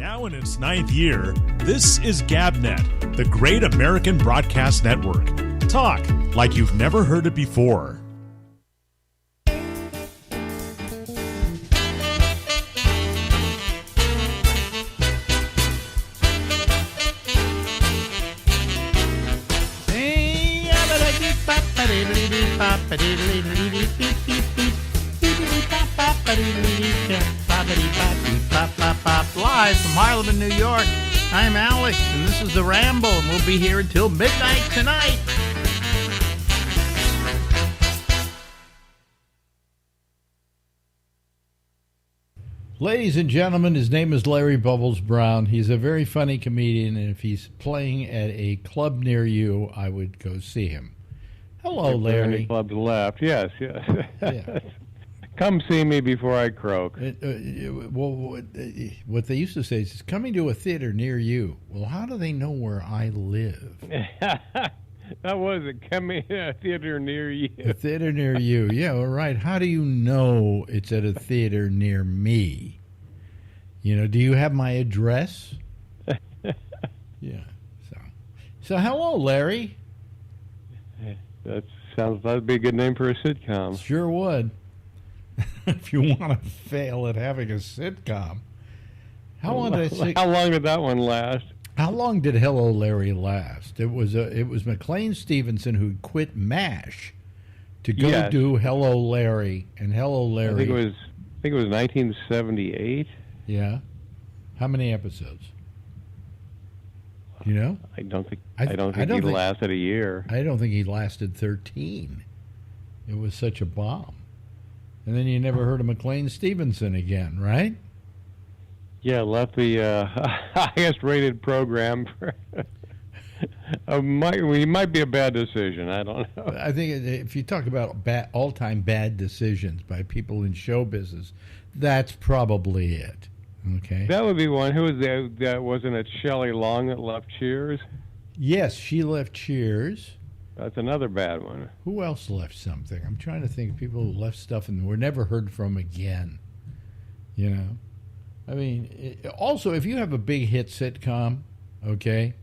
Now in its 9th year, this is GabNet, the Great American Broadcast Network. Talk like you've never heard it before. Live from Harlem, New York, I'm Alex, and this is the Ramble, and we'll be here until midnight tonight. Ladies and gentlemen, his name is Larry Bubbles Brown. He's a very funny comedian, and if he's playing at a club near you, I would go see him. Hello, Larry. Any clubs left? Yes. Yeah. Come see me before I croak. What they used to say is, coming to a theater near you. Well, how do they know where I live? That was it. Coming to a theater near you. A theater near you. Yeah, all right. How do you know it's at a theater near me? You know, do you have my address? Yeah. So hello, Larry. That'd be a good name for a sitcom. Sure would. If you want to fail at having a sitcom. How long did that one last? How long did Hello, Larry last? It was McLean Stevenson who quit MASH to go do Hello, Larry, and Hello, Larry. I think it was 1978. Yeah. How many episodes? You know? I don't think he lasted a year. I don't think he lasted 13. It was such a bomb. And then you never heard of McLean Stevenson again, right? Yeah, left the highest rated program. Might be a bad decision. I don't know. I think if you talk about all-time bad decisions by people in show business, that's probably it. Okay. That would be one. Who was there? That wasn't it Shelley Long that left Cheers? Yes, she left Cheers. That's another bad one. Who else left something? I'm trying to think of people who left stuff and were never heard from again. You know? I mean, also, if you have a big hit sitcom, okay,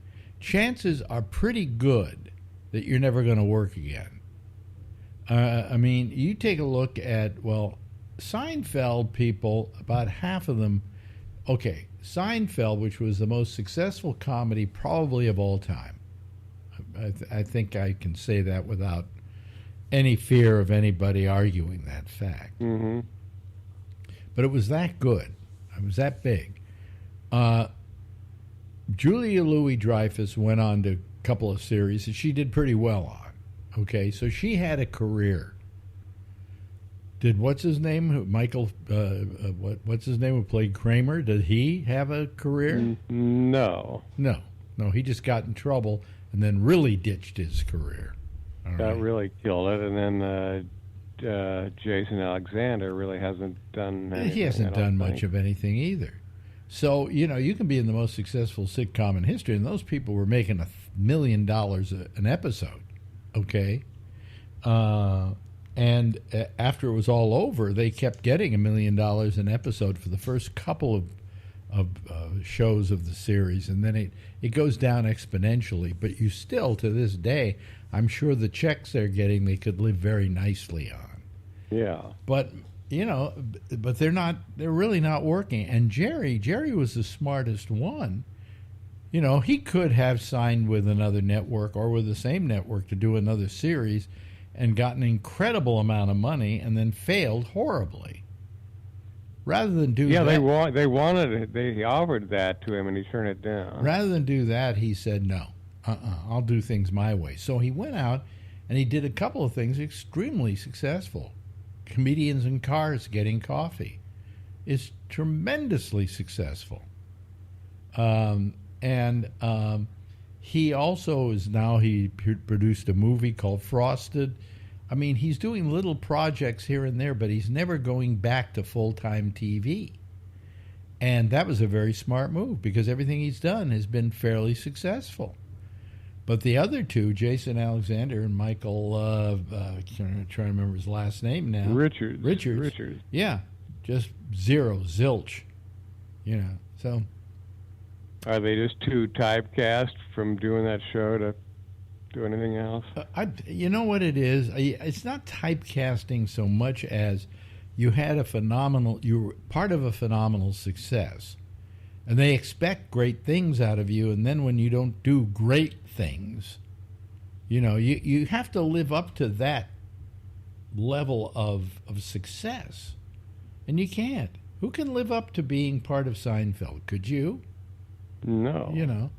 chances are pretty good that you're never going to work again. I mean, you take a look at, Seinfeld people, about half of them, okay, Seinfeld, which was the most successful comedy probably of all time. I think I can say that without any fear of anybody arguing that fact. Mm-hmm. But it was that good. It was that big. Julia Louis-Dreyfus went on to a couple of series that she did pretty well on. Okay, so she had a career. Did what's his name? Michael. What's his name? Who played Kramer? Did he have a career? No. He just got in trouble and then really ditched his career. That really killed it. And then Jason Alexander really hasn't done anything. He hasn't done much of anything either. So, you know, you can be in the most successful sitcom in history, and those people were making $1 million an episode, okay? And after it was all over, they kept getting $1 million an episode for the first couple of shows of the series, and then it goes down exponentially. But you still, to this day, I'm sure the checks they're getting, they could live very nicely on. Yeah. But, you know, they're really not working. And Jerry was the smartest one. You know, he could have signed with another network or with the same network to do another series and got an incredible amount of money and then failed horribly. Rather than do that... Yeah, they wanted it. They offered that to him, and he turned it down. Rather than do that, he said, no, I'll do things my way. So he went out, and he did a couple of things extremely successful. Comedians in Cars Getting Coffee is tremendously successful. He also he produced a movie called Frosted. I mean, he's doing little projects here and there, but he's never going back to full-time TV. And that was a very smart move because everything he's done has been fairly successful. But the other two, Jason Alexander and Michael, trying to remember his last name now. Richards. Yeah, just zilch. You know, so Are they just too typecast from doing that show to do anything else? You know what it is? It's not typecasting so much as you were part of a phenomenal success. And they expect great things out of you, and then when you don't do great things, you have to live up to that level of success. And you can't. Who can live up to being part of Seinfeld? Could you? No.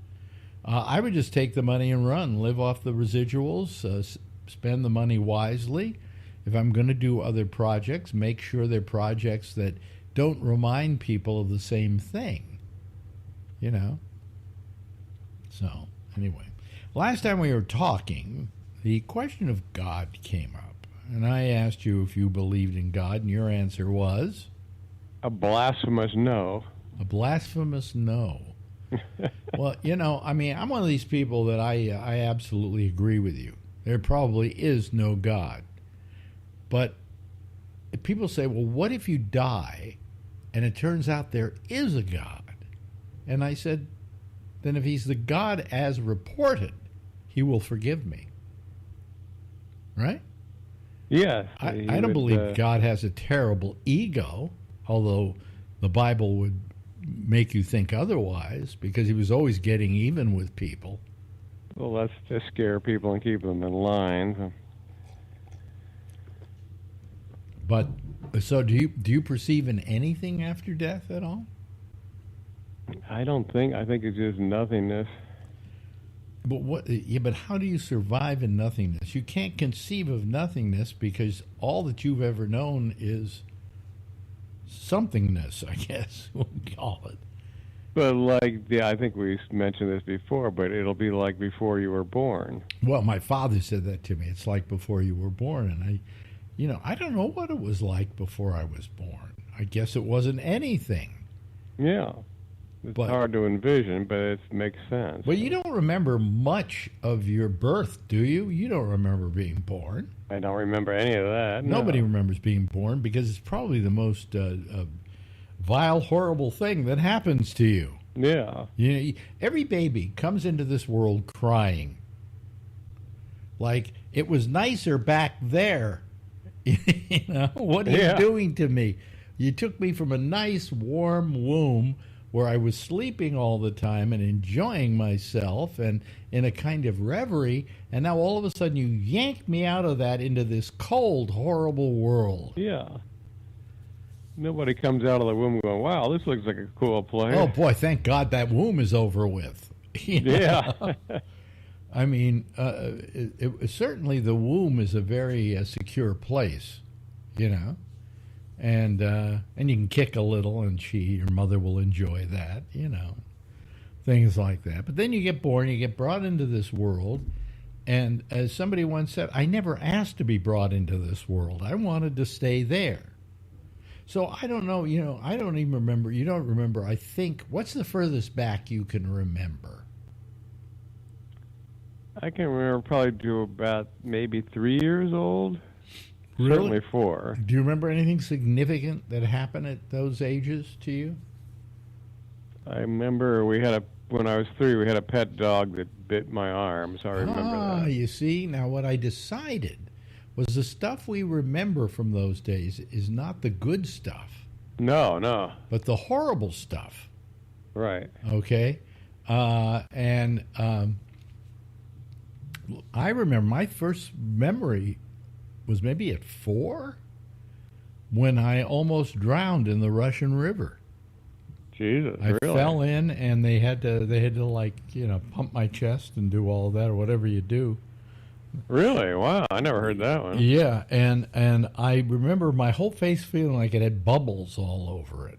I would just take the money and run, live off the residuals, spend the money wisely. If I'm going to do other projects, make sure they're projects that don't remind people of the same thing. So, anyway. Last time we were talking, the question of God came up. And I asked you if you believed in God, and your answer was? A blasphemous no. A blasphemous no. Well, I'm one of these people that I absolutely agree with you. There probably is no God. But people say, well, what if you die and it turns out there is a God? And I said, then if he's the God as reported, he will forgive me. Right? Yes. I don't believe God has a terrible ego, although the Bible would make you think otherwise, because he was always getting even with people. Well, that's to scare people and keep them in line. But so do you perceive in anything after death at all? I don't think. I think it's just nothingness. But what? Yeah, but how do you survive in nothingness? You can't conceive of nothingness because all that you've ever known is somethingness, I guess we'll call it. But I think we mentioned this before, but it'll be like before you were born. Well, my father said that to me. It's like before you were born, and I don't know what it was like before I was born. I guess it wasn't anything. Yeah. It's hard to envision, but it makes sense. Well, you don't remember much of your birth, do you? You don't remember being born. I don't remember any of that. No. Nobody remembers being born because it's probably the most vile, horrible thing that happens to you. Yeah. Every baby comes into this world crying. Like, it was nicer back there. What are you doing to me? You took me from a nice, warm womb where I was sleeping all the time and enjoying myself and in a kind of reverie, and now all of a sudden you yanked me out of that into this cold, horrible world. Yeah. Nobody comes out of the womb going, wow, this looks like a cool place. Oh, boy, thank God that womb is over with. Yeah. I mean, certainly the womb is a very secure place, And you can kick a little, and your mother will enjoy that, things like that. But then you get born, you get brought into this world, and as somebody once said, I never asked to be brought into this world. I wanted to stay there. So I don't know, I don't even remember. You don't remember, I think. What's the furthest back you can remember? I can remember probably to about maybe 3 years old. Really? Certainly 4. Do you remember anything significant that happened at those ages to you? I remember when I was 3, we had a pet dog that bit my arm, so I remember that. You see, now what I decided was the stuff we remember from those days is not the good stuff. No. But the horrible stuff. Right. Okay? And I remember my first memory was maybe at 4 when I almost drowned in the Russian River. Jesus, I really? fell in, and they had to pump my chest and do all of that, or whatever you do. Really? Wow, I never heard that one. Yeah, and I remember my whole face feeling like it had bubbles all over it.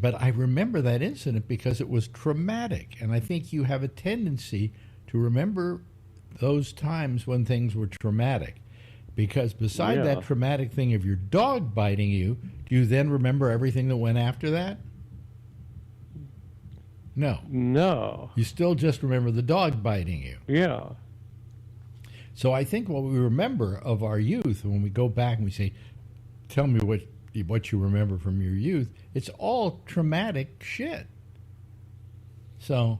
But I remember that incident because it was traumatic, and I think you have a tendency to remember those times when things were traumatic, because beside that traumatic thing of your dog biting you, do you then remember everything that went after that? No. You still just remember the dog biting you. Yeah. So I think what we remember of our youth, when we go back and we say, tell me what you remember from your youth, it's all traumatic shit. So,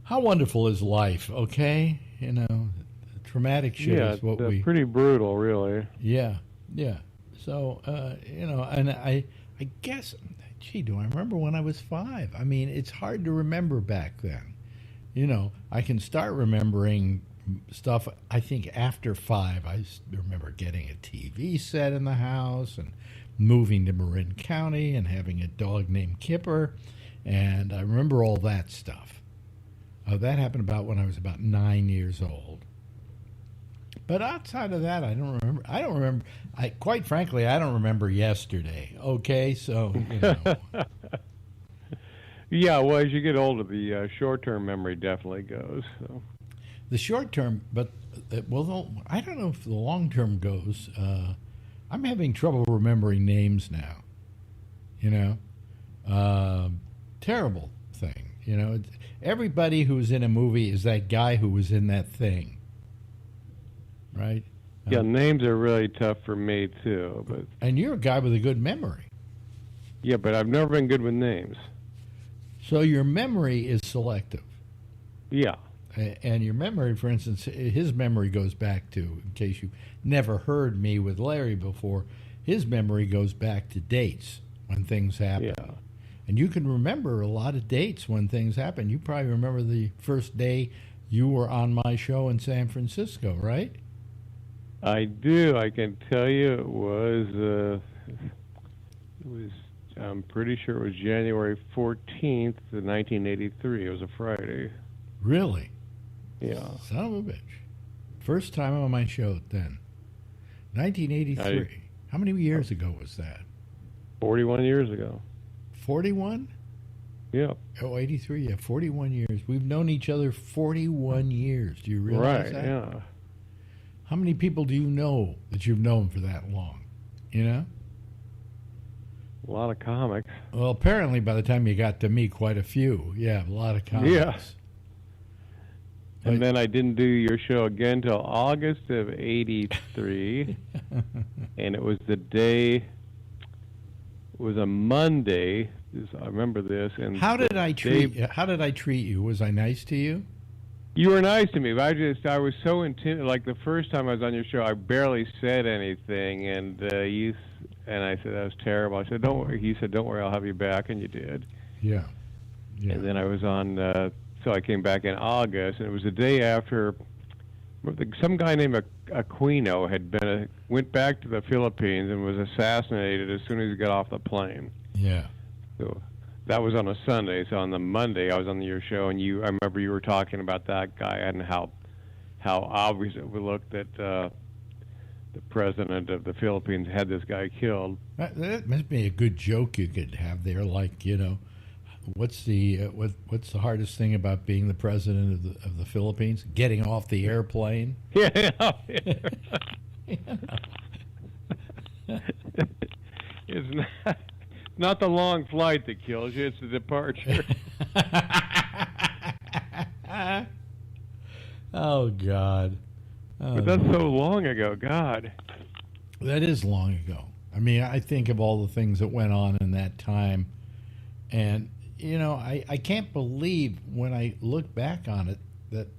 how wonderful is life? Okay, traumatic shit is what we. Pretty brutal, really. Yeah. So, and I guess, gee, do I remember when I was 5? I mean, it's hard to remember back then. I can start remembering stuff, I think, after 5. I remember getting a TV set in the house and moving to Marin County and having a dog named Kipper. And I remember all that stuff. That happened about when I was about 9 years old. But outside of that, I don't remember. Quite frankly, I don't remember yesterday. Okay, so, Yeah, well, as you get older, the short-term memory definitely goes. So. The short-term, but, I don't know if the long-term goes. I'm having trouble remembering names now. Terrible thing. Everybody who's in a movie is that guy who was in that thing. Right? Yeah, names are really tough for me, too. And you're a guy with a good memory. Yeah, but I've never been good with names. So your memory is selective. Yeah. And your memory, for instance, his memory goes back to, in case you never heard me with Larry before, his memory goes back to dates when things happen. Yeah. And you can remember a lot of dates when things happen. You probably remember the first day you were on my show in San Francisco, right? I do. I can tell you it was I'm pretty sure it was January 14th, 1983. It was a Friday. Really? Yeah. Son of a bitch. First time on my show then. 1983. How many years ago was that? 41 years ago. 41? Yeah. Oh, 83. Yeah, 41 years. We've known each other 41 years. Do you realize that? Right, yeah. How many people do you know that you've known for that long? A lot of comics. Well, apparently by the time you got to me, quite a few. Yeah, a lot of comics. Yeah. And then I didn't do your show again until August of 83. And it was it was a Monday. I remember this. And how did I treat you? Was I nice to you? You were nice to me, but I was so intimidated. Like the first time I was on your show, I barely said anything, and I said that was terrible. I said, "Don't worry." He said, "Don't worry, I'll have you back," and you did. Yeah. And then I was on. So I came back in August, and it was the day after some guy named Aquino went back to the Philippines and was assassinated as soon as he got off the plane. Yeah. So that was on a Sunday. So on the Monday, I was on your show, and I remember you were talking about that guy and how obvious it would look that the president of the Philippines had this guy killed. That must be a good joke you could have there. Like, what's the hardest thing about being the president of the Philippines? Getting off the airplane. Yeah. It's not the long flight that kills you, it's the departure. Oh, God. But that's so long ago, God. That is long ago. I mean, I think of all the things that went on in that time. And, I can't believe when I look back on it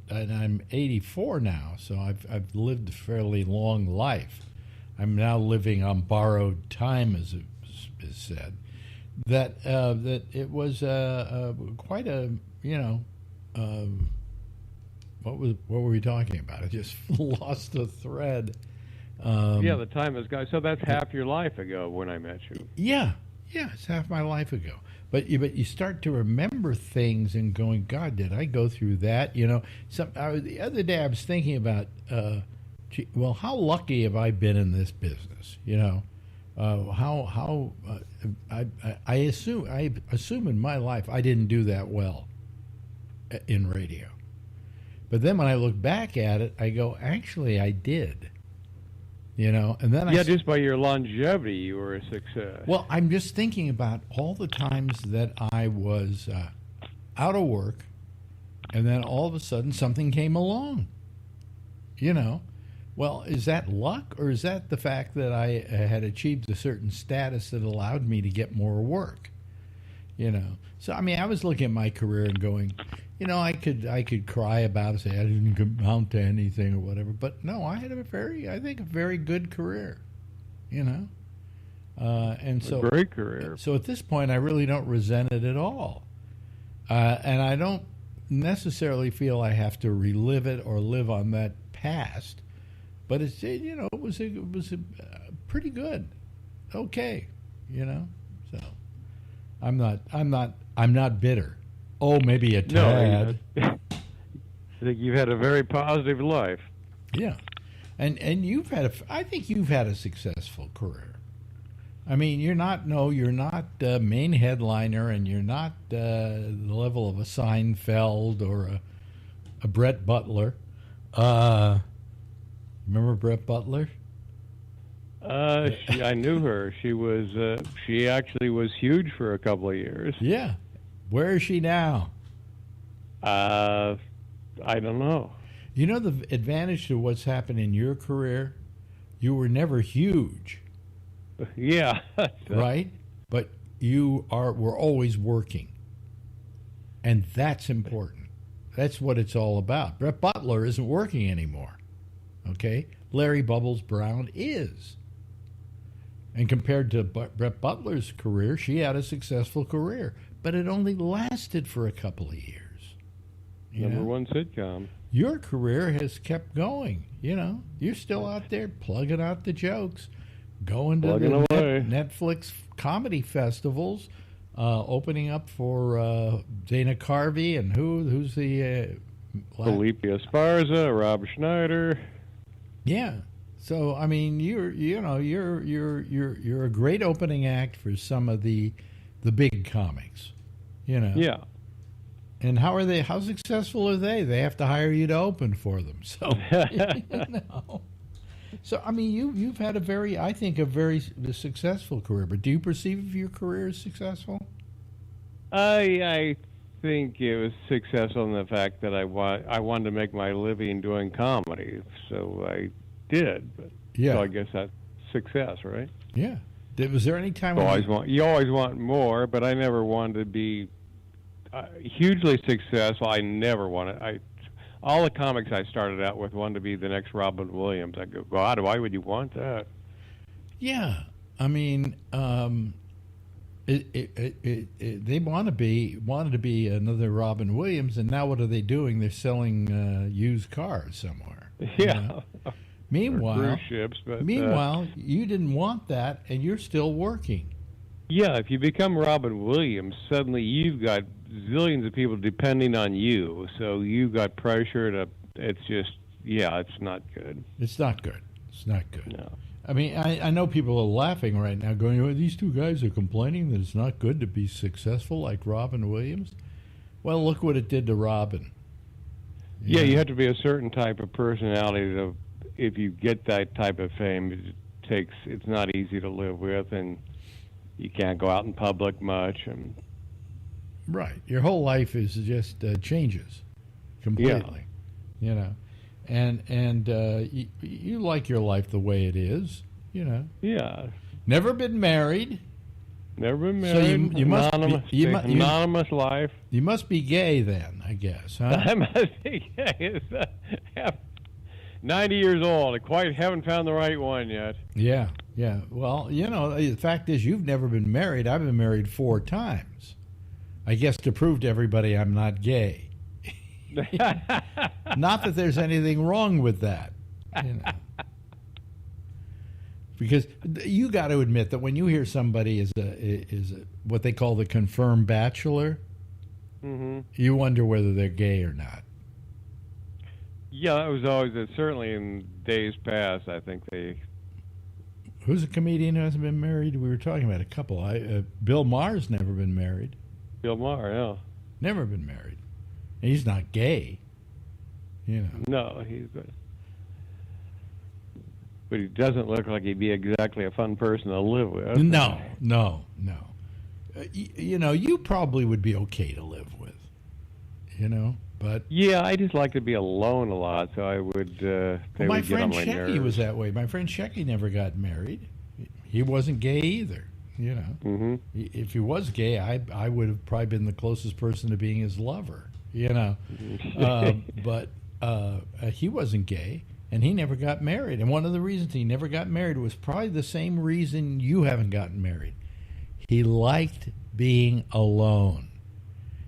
and I'm 84 now, so I've lived a fairly long life. I'm now living on borrowed time, as it is said. That it was quite a what were we talking about? I just lost the thread. The time has gone. So that's half your life ago when I met you. Yeah, it's half my life ago. But you start to remember things and going, God, did I go through that? The other day I was thinking about, how lucky have I been in this business? I assume in my life I didn't do that well in radio. But then when I look back at it, I go, actually, I did. And then just by your longevity, you were a success. Well, I'm just thinking about all the times that I was out of work, and then all of a sudden something came along. Well, is that luck, or is that the fact that I had achieved a certain status that allowed me to get more work? You know, so I mean, I was looking at my career and going, you know, I could cry about it, say I didn't amount to anything or whatever, but no, I had a very good career. You know, and so a great career. So at this point, I really don't resent it at all, and I don't necessarily feel I have to relive it or live on that past. But it's, you know, it was pretty good, okay, you know. So I'm not bitter. Oh, maybe a tad. No, I think you've had a very positive life. Yeah, and I think you've had a successful career. I mean, you're not the main headliner, and you're not the level of a Seinfeld or a Brett Butler. Remember Brett Butler? I knew her. She actually was huge for a couple of years. Yeah. Where is she now? I don't know. You know the advantage to what's happened in your career? You were never huge. Yeah. Right? But were always working. And that's important. That's what it's all about. Brett Butler isn't working anymore. Okay? Larry Bubbles Brown is. And compared to Brett Butler's career, she had a successful career. But it only lasted for a couple of years. Number one sitcom. Your career has kept going. You know, you're still out there plugging out the jokes, going to the Netflix comedy festivals, opening up for Dana Carvey and who's the Felipe Esparza, Rob Schneider. Yeah. So I mean, you're a great opening act for some of the big comics. You know. Yeah. And how are they? How successful are they? They have to hire you to open for them. So, you know. So I mean, you've had a very successful career. But do you perceive your career as successful? I think it was successful in the fact that I wanted to make my living doing comedy, so I did. But, yeah. So I guess that's success, right? Yeah. Was there any time you always want more, but I never wanted to be hugely successful. I never wanted. All the comics I started out with wanted to be the next Robin Williams. I go, God, why would you want that? Yeah, I mean, they wanted to be another Robin Williams, and now what are they doing? They're selling used cars somewhere. Yeah. You know? Meanwhile, cruise ships, but, you didn't want that, and you're still working. Yeah, if you become Robin Williams, suddenly you've got zillions of people depending on you, so you've got pressure to. It's just, it's not good. It's not good. It's not good. No. I mean, I know people are laughing right now, going, "Oh, these two guys are complaining that it's not good to be successful like Robin Williams." Well, look what it did to Robin. Yeah, you have to be a certain type of personality to. If you get that type of fame, it's not easy to live with, and you can't go out in public much. And right, your whole life is just changes completely. Yeah. You know, and you like your life the way it is. You know. Yeah. Never been married. Never been married. So you must anonymous life. You must be gay then, I guess, huh? I must be gay. 90 years old. I quite haven't found the right one yet. Yeah, yeah. Well, you know, the fact is you've never been married. I've been married 4 times. I guess to prove to everybody I'm not gay. Not that there's anything wrong with that. You know. Because you got to admit that when you hear somebody is what they call the confirmed bachelor, you wonder whether they're gay or not. Yeah, that was always certainly in days past. I think they. Who's a comedian who hasn't been married? We were talking about a couple. Bill Maher's never been married. Bill Maher, yeah. Never been married. And he's not gay. You know. No, but he doesn't look like he'd be exactly a fun person to live with. No. You know, you probably would be okay to live with. You know. But yeah, I just like to be alone a lot, so I would. Well, my friend Shecky was that way. My friend Shecky never got married. He wasn't gay either. You know, Mm-hmm. if he was gay, I would have probably been the closest person to being his lover. You know, but he wasn't gay, and he never got married. And one of the reasons he never got married was probably the same reason you haven't gotten married. He liked being alone.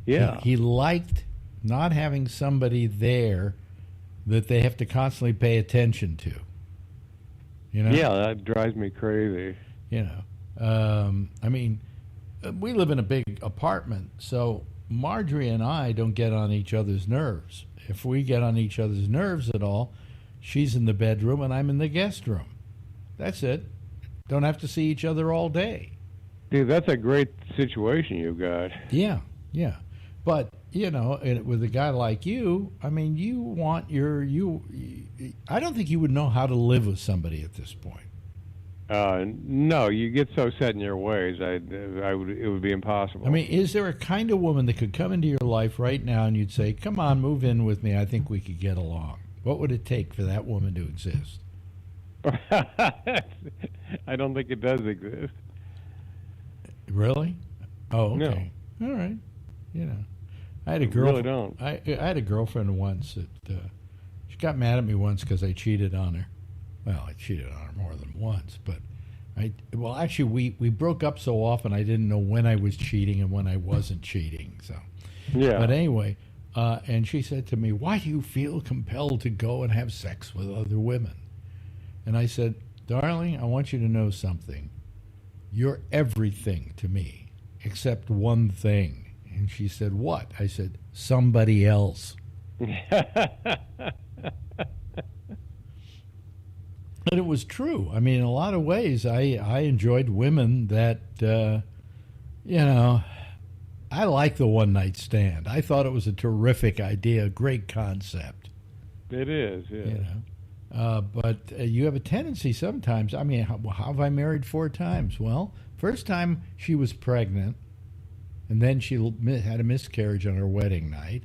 Yeah. He liked not having somebody there that they have to constantly pay attention to. You know? Yeah, that drives me crazy. You know, I mean, we live in a big apartment, so Marjorie and I don't get on each other's nerves. If we get on each other's nerves at all, she's in the bedroom and I'm in the guest room. That's it. Don't have to see each other all day. Dude, that's a great situation you've got. Yeah, yeah. But, you know, with a guy like you, I mean, you want I don't think you would know how to live with somebody at this point. No, you get so set in your ways, it would be impossible. I mean, is there a kind of woman that could come into your life right now and you'd say, come on, move in with me, I think we could get along? What would it take for that woman to exist? I don't think it does exist. Really? Oh, okay. No. All right. You know, I had a girl. Really don't. I had a girlfriend once that she got mad at me once because I cheated on her. Well, I cheated on her more than once, but actually we broke up so often I didn't know when I was cheating and when I wasn't cheating. So, yeah. But anyway, and she said to me, "Why do you feel compelled to go and have sex with other women?" And I said, "Darling, I want you to know something. You're everything to me, except one thing." And she said, "What?" I said, "Somebody else." And it was true. I mean, in a lot of ways, I enjoyed women that, you know, I like the one-night stand. I thought it was a terrific idea, a great concept. It is, yeah. You know, but you have a tendency sometimes. I mean, how have I married 4 times? Well, first time she was pregnant, and then she had a miscarriage on her wedding night.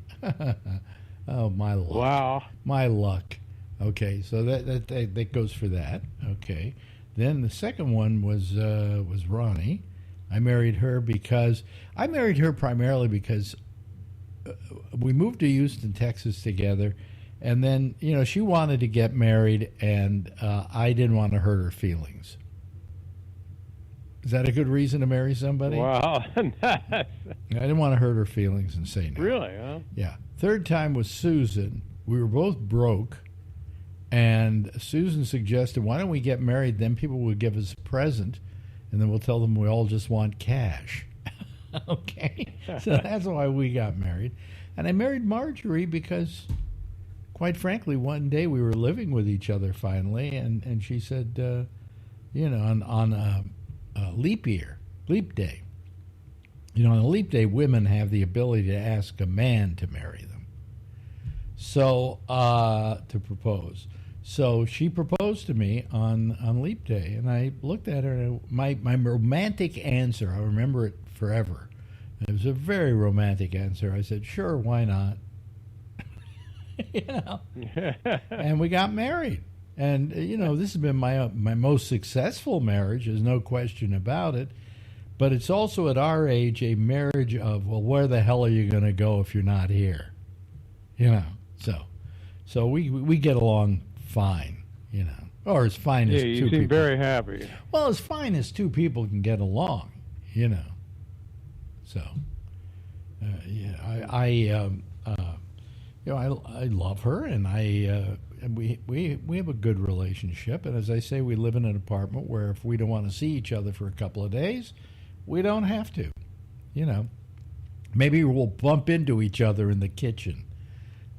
Oh, my luck. Wow. My luck. Okay, so that goes for that. Okay. Then the second one was Ronnie. I married her primarily because we moved to Houston, Texas together. And then, you know, she wanted to get married, and I didn't want to hurt her feelings. Is that a good reason to marry somebody? Wow. I didn't want to hurt her feelings and say no. Really, huh? Yeah. Third time was Susan. We were both broke, and Susan suggested, why don't we get married? Then people would give us a present, and then we'll tell them we all just want cash. Okay. So that's why we got married. And I married Marjorie because, quite frankly, one day we were living with each other finally, and she said, you know, on a leap day. You know, on a leap day, women have the ability to ask a man to marry them. So, to propose. So she proposed to me on leap day, and I looked at her, and my romantic answer, I remember it forever. It was a very romantic answer. I said, sure, why not? You know, and we got married. And, you know, this has been my most successful marriage. There's no question about it. But it's also at our age a marriage of, well, where the hell are you going to go if you're not here? You know, so we get along fine, you know, or as fine as two people. Yeah, you seem very happy. Well, as fine as two people can get along, you know. So, yeah, you know, I love her, and we have a good relationship. And as I say, we live in an apartment where if we don't want to see each other for a couple of days, we don't have to. You know, maybe we'll bump into each other in the kitchen.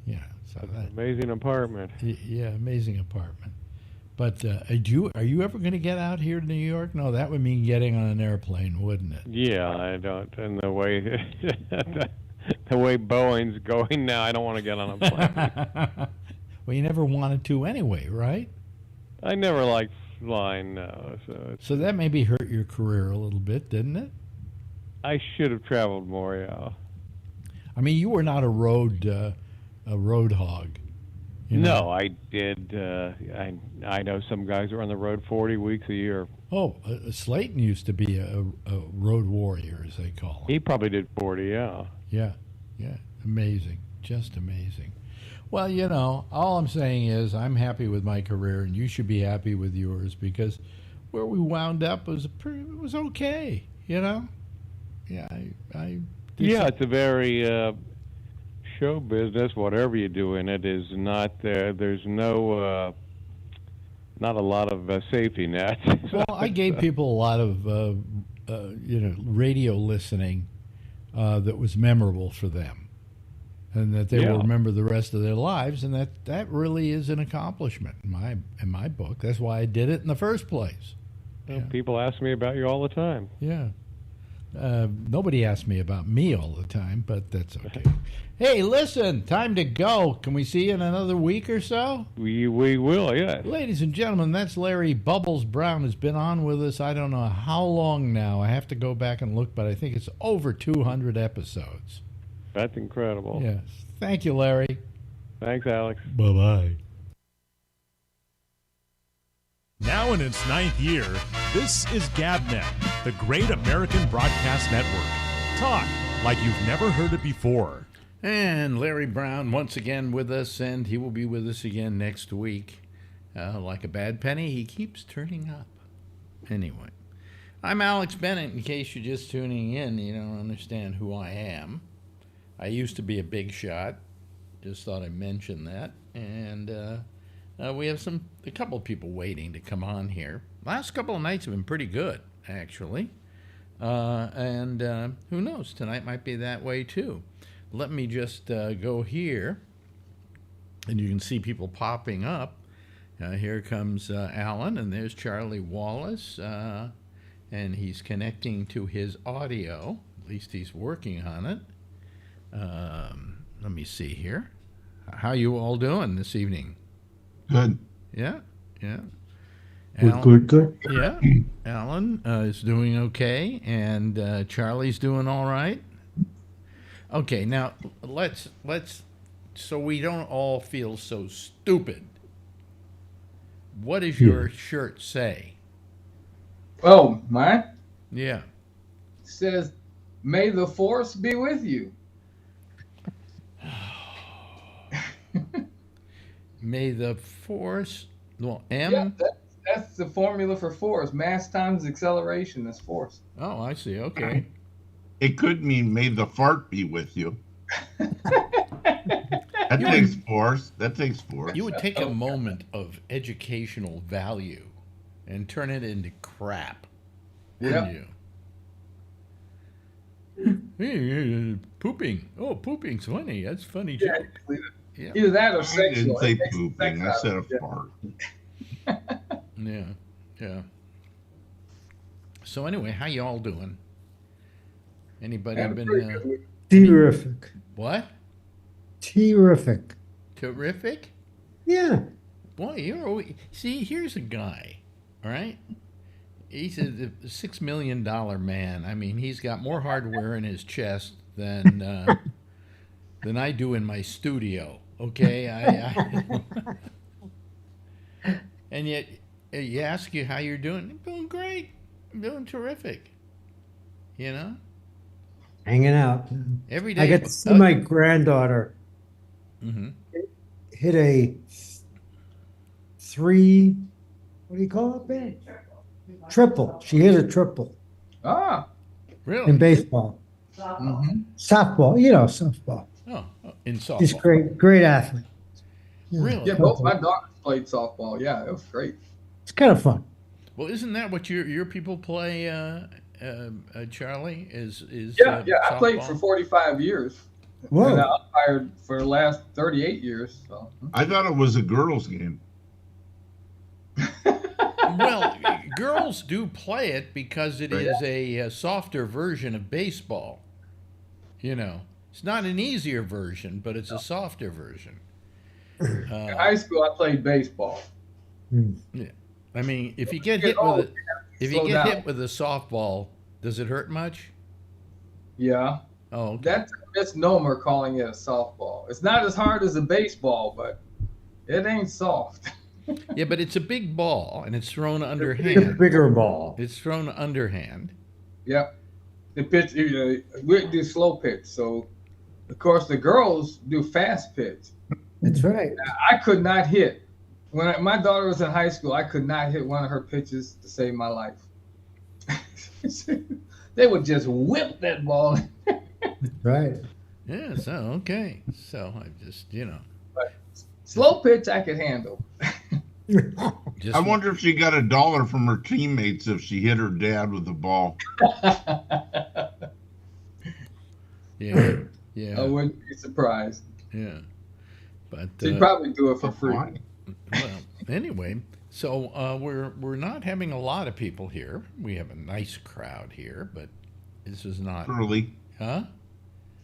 Yeah, so amazing apartment. Yeah, amazing apartment. But are you ever going to get out here to New York? No, that would mean getting on an airplane, wouldn't it? Yeah, I don't. And the way the way Boeing's going now, I don't want to get on a plane. Well, you never wanted to anyway, right? I never liked flying, no. So that maybe hurt your career a little bit, didn't it? I should have traveled more, yeah. I mean, you were not a road hog. You know? No, I did. I know some guys who are on the road 40 weeks a year. Oh, Slayton used to be a road warrior, as they call him. He probably did 40, yeah. Yeah, amazing, just amazing. Well, all I'm saying is I'm happy with my career, and you should be happy with yours, because where we wound up was it was okay, Yeah, I it's a very show business. Whatever you do in it is not there. There's no not a lot of safety nets. Well, I gave people a lot of radio listening that was memorable for them, and that they will remember the rest of their lives, and that really is an accomplishment in my book. That's why I did it in the first place. Well, people ask me about you all the time. Yeah. Nobody asks me about me all the time, but that's okay. Hey, listen, time to go. Can we see you in another week or so? We will, yes. Ladies and gentlemen, that's Larry Bubbles Brown, has been on with us I don't know how long now. I have to go back and look, but I think it's over 200 episodes. That's incredible. Yes. Thank you, Larry. Thanks, Alex. Bye-bye. Now in its 9th year, this is GabNet, the Great American Broadcast Network. Talk like you've never heard it before. And Larry Brown once again with us, and he will be with us again next week. Like a bad penny, he keeps turning up. Anyway, I'm Alex Bennett. In case you're just tuning in, you don't understand who I am. I used to be a big shot. Just thought I'd mention that. And we have a couple of people waiting to come on here. Last couple of nights have been pretty good, actually. And who knows, tonight might be that way too. Let me just go here, and you can see people popping up. Here comes Alan, and there's Charlie Wallace, and he's connecting to his audio. At least he's working on it. Let me see here. How you all doing this evening? Good. Yeah. Good. Yeah. Alan is doing okay, and Charlie's doing all right. Okay, now let's so we don't all feel so stupid. What does your shirt say? Oh, mine? Yeah. It says, "May the force be with you." May the force, well, M? Yeah, that's the formula for force. Mass times acceleration is force. Oh, I see. Okay. It could mean may the fart be with you. That takes force. You would take a moment of educational value and turn it into crap, wouldn't you? Hey, pooping. Oh, pooping's funny. That's a funny joke. Yeah. Either that or I sexual. didn't say pooping. I said a fart. Yeah. So anyway, how you all doing? Anybody been terrific? What? Terrific. Terrific? Yeah. Boy, you're always, see, here's a guy, all right? He's a $6 million man. I mean, he's got more hardware in his chest than I do in my studio. Okay, and yet you ask you how you're doing. I'm doing great. I'm doing terrific. Hanging out. Every day. I got to see my granddaughter hit a what do you call it, Ben? Triple. She hit a triple. Ah. Really? In baseball. Mm-hmm. Softball. Softball. Oh, in softball. She's great athlete. Yeah. Really? Yeah, both my daughters played softball. Yeah, it was great. It's kind of fun. Well, isn't that what your people play, Charlie? Is Yeah. I softball? played for 45 years. Whoa. And I umpired for the last 38 years. So. I thought it was a girls' game. Well, girls do play it because it is a softer version of baseball. It's not an easier version, but it's a softer version. In high school, I played baseball. Yeah. I mean, if you get hit with hit with a softball, does it hurt much? Yeah. Oh, okay. That's a misnomer calling it a softball. It's not as hard as a baseball, but it ain't soft. Yeah, but it's a big ball, and it's thrown It's a underhand. bigger ball. It's thrown underhand. Yep. The pitch, we do slow pitch. So, of course, the girls do fast pitch. That's right. I could not hit. When my daughter was in high school, I could not hit one of her pitches to save my life. They would just whip that ball. Right. Yeah, so, okay. So, I just, But slow pitch, I could handle. just. I wonder if she got $1 from her teammates if she hit her dad with the ball. Yeah, I yeah, wouldn't be surprised. yeah. But, She'd probably do it for free. Fine. well, anyway, so we're not having a lot of people here. We have a nice crowd here, but this is not. Early. Huh?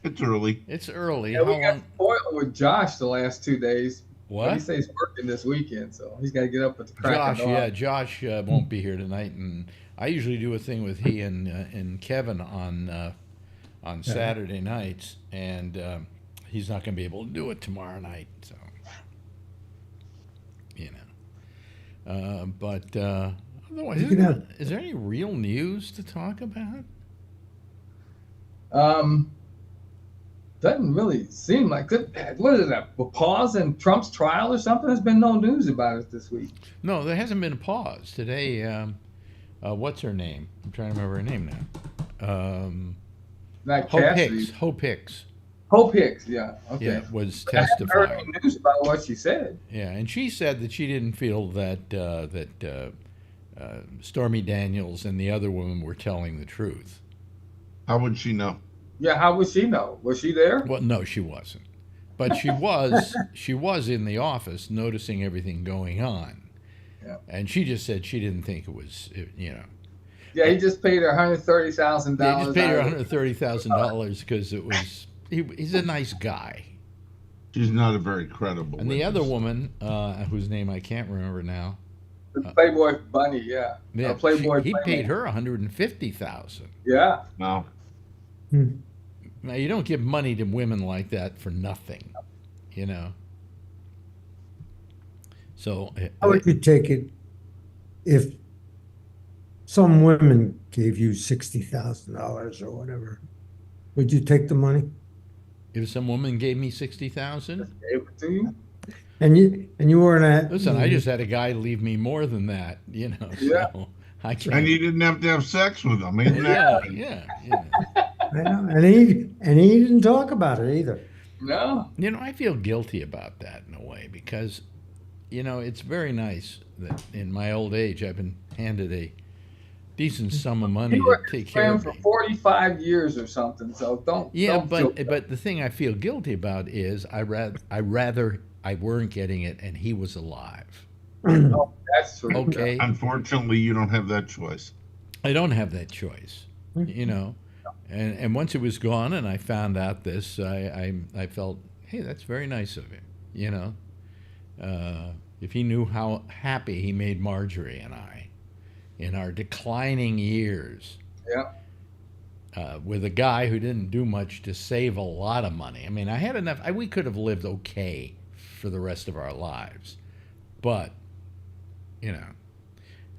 It's early. It's early. Yeah, How we got long? spoiled with Josh the last 2 days. But he What? says he's working this weekend, so he's got to get up at the crack of Josh, dawn. yeah, Josh won't be here tonight, and I usually do a thing with he and Kevin on Saturday nights, and he's not going to be able to do it tomorrow night, so But otherwise, You can have- is there any real news to talk about? Doesn't really seem like it. What is that? A pause in Trump's trial or something? There's been no news about it this week. No, there hasn't been a pause today. What's her name? I'm trying to remember her name now. Like Hope Cassidy. Hicks. Hope Hicks. Hope Hicks, yeah. Okay. Yeah, was I haven't heard testifying. any news about what she said. Yeah, and she said that she didn't feel that Stormy Daniels and the other woman were telling the truth. How would she know? Yeah, how would she know? Was she there? Well, no, she wasn't, but she was. She was in the office, noticing everything going on, Yeah. and she just said she didn't think it was. Yeah, he just paid her $130,000. They just paid her $130,000 because it was. He's a nice guy. She's not a very credible. And the witness. other woman, whose name I can't remember now, The Playboy Bunny, yeah. Playboy he Bunny. paid her $150,000. Yeah. No. Now you don't give money to women like that for nothing, So How would you take it if some women gave you $60,000 or whatever? Would you take the money? if some woman gave me $60,000, Gave it to you? And you weren't at. listen, I just had a guy leave me more than that, Yeah. So I can't. And you didn't have to have sex with them. Isn't yeah, that? yeah. I know, and he didn't talk about it either. No. I feel guilty about that in a way because, it's very nice that in my old age I've been handed a decent sum of money You were to take his care friend of for me. 45 years or something, so don't. Yeah, don't feel but the thing I feel guilty about is I rather I weren't getting it and he was alive. Oh, that's true. Okay, Unfortunately, you don't have that choice. I don't have that choice, And once it was gone and I found out this, I felt, hey, that's very nice of him, If he knew how happy he made Marjorie and I in our declining years. Yeah. With a guy who didn't do much to save a lot of money. I mean, I had enough. We could have lived okay for the rest of our lives, but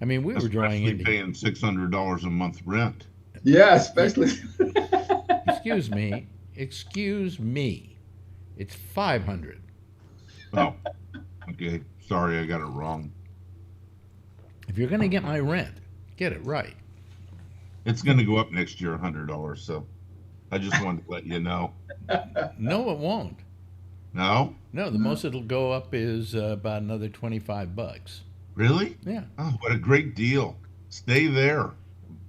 I mean, we were drawing Especially into. paying $600 a month rent. Yeah, especially. Excuse me. It's 500. Oh, okay. Sorry, I got it wrong. If you're going to get my rent, get it right. It's going to go up next year, $100. So, I just wanted to let you know. No, it won't. No, No, the most it'll go up is about another $25. really? Yeah. Oh, what a great deal! Stay there.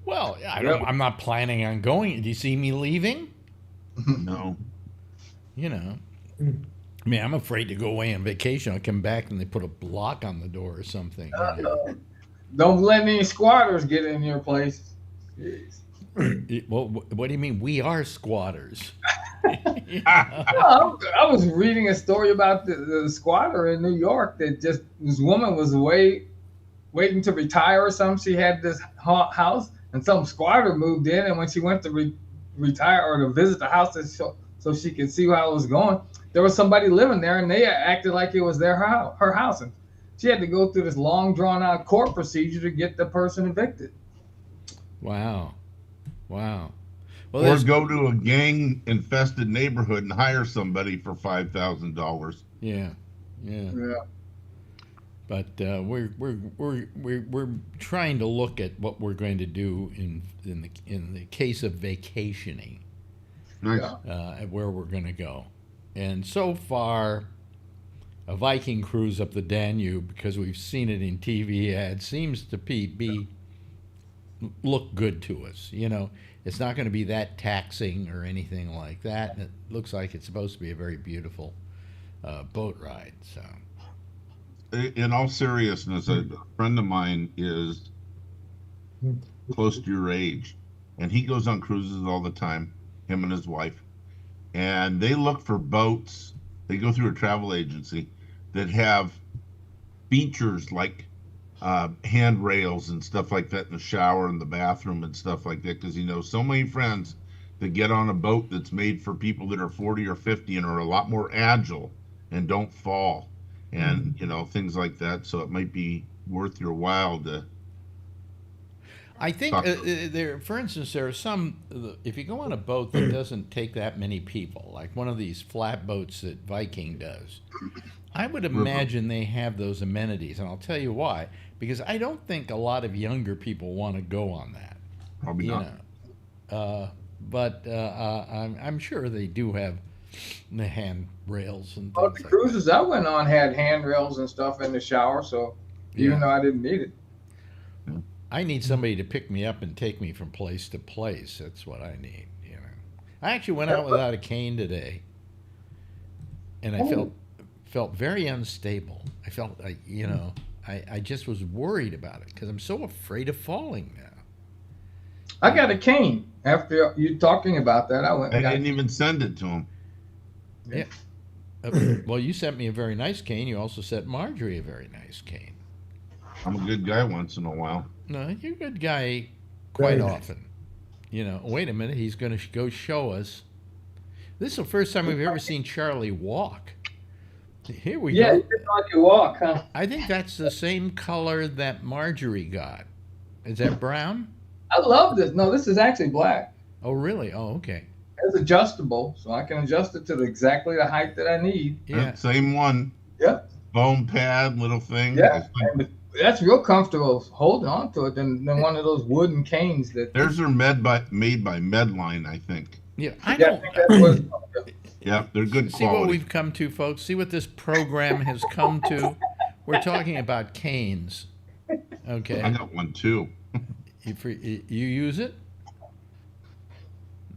Well, I'm not planning on going. Do you see me leaving? No. I mean, I'm afraid to go away on vacation. I'll come back and they put a block on the door or something. Don't let any squatters get in your place. Jeez. Well, what do you mean? We are squatters. Well, I was reading a story about the squatter in New York that this woman was waiting to retire or something. She had this house and some squatter moved in, and when she went to retire or to visit the house so she could see how it was going, there was somebody living there and they acted like it was her house. And she had to go through this long, drawn-out court procedure to get the person evicted. Wow. Well, Or go to a gang-infested neighborhood and hire somebody for $5,000. Yeah. But we're trying to look at what we're going to do in the case of vacationing. Nice. At where we're going to go. And so far, a Viking cruise up the Danube, because we've seen it in TV ads, seems to look good to us. You know, it's not going to be that taxing or anything like that. And it looks like it's supposed to be a very beautiful boat ride. So, in all seriousness, a friend of mine is close to your age, and he goes on cruises all the time, him and his wife, and they look for boats. They go through a travel agency that have features like handrails and stuff like that in the shower and the bathroom and stuff like that, because he knows so many friends that get on a boat that's made for people that are 40 or 50 and are a lot more agile and don't fall, and you know, things like that. So it might be worth your while to. I think there, for instance, there are some. If you go on a boat that doesn't take that many people, like one of these flat boats that Viking does, I would imagine they have those amenities, and I'll tell you why. Because I don't think a lot of younger people want to go on that. Probably not. But I'm sure they do have the handrails and. Well, the cruises I went on had handrails and stuff in the shower, so even though I didn't need it. I need somebody to pick me up and take me from place to place. That's what I need, you know. I actually went out without a cane today, and I felt very unstable. I felt like, you know, I just was worried about it because I'm so afraid of falling now. I got a cane after you talking about that. I didn't even send it to him. Yeah. Well, you sent me a very nice cane. You also sent Marjorie a very nice cane. I'm a good guy once in a while. No, you're a good guy quite often. You know, wait a minute. He's going to go show us. This is the first time we've ever seen Charlie walk. Here we go. Yeah, you didn't like your walk, huh? I think that's the same color that Marjorie got. Is that brown? I love this. No, this is actually black. Oh, really? Oh, okay. It's adjustable, so I can adjust it to exactly the height that I need. Yeah. Same one. Yep. Foam pad, little thing. Yeah. That's real comfortable holding on to it than one of those wooden canes that. Theirs are made by Medline, I think. Yeah, I don't. Yeah, they're good See quality. what we've come to, folks. See what this program has come to. We're talking about canes. Okay. I got one too. You use it?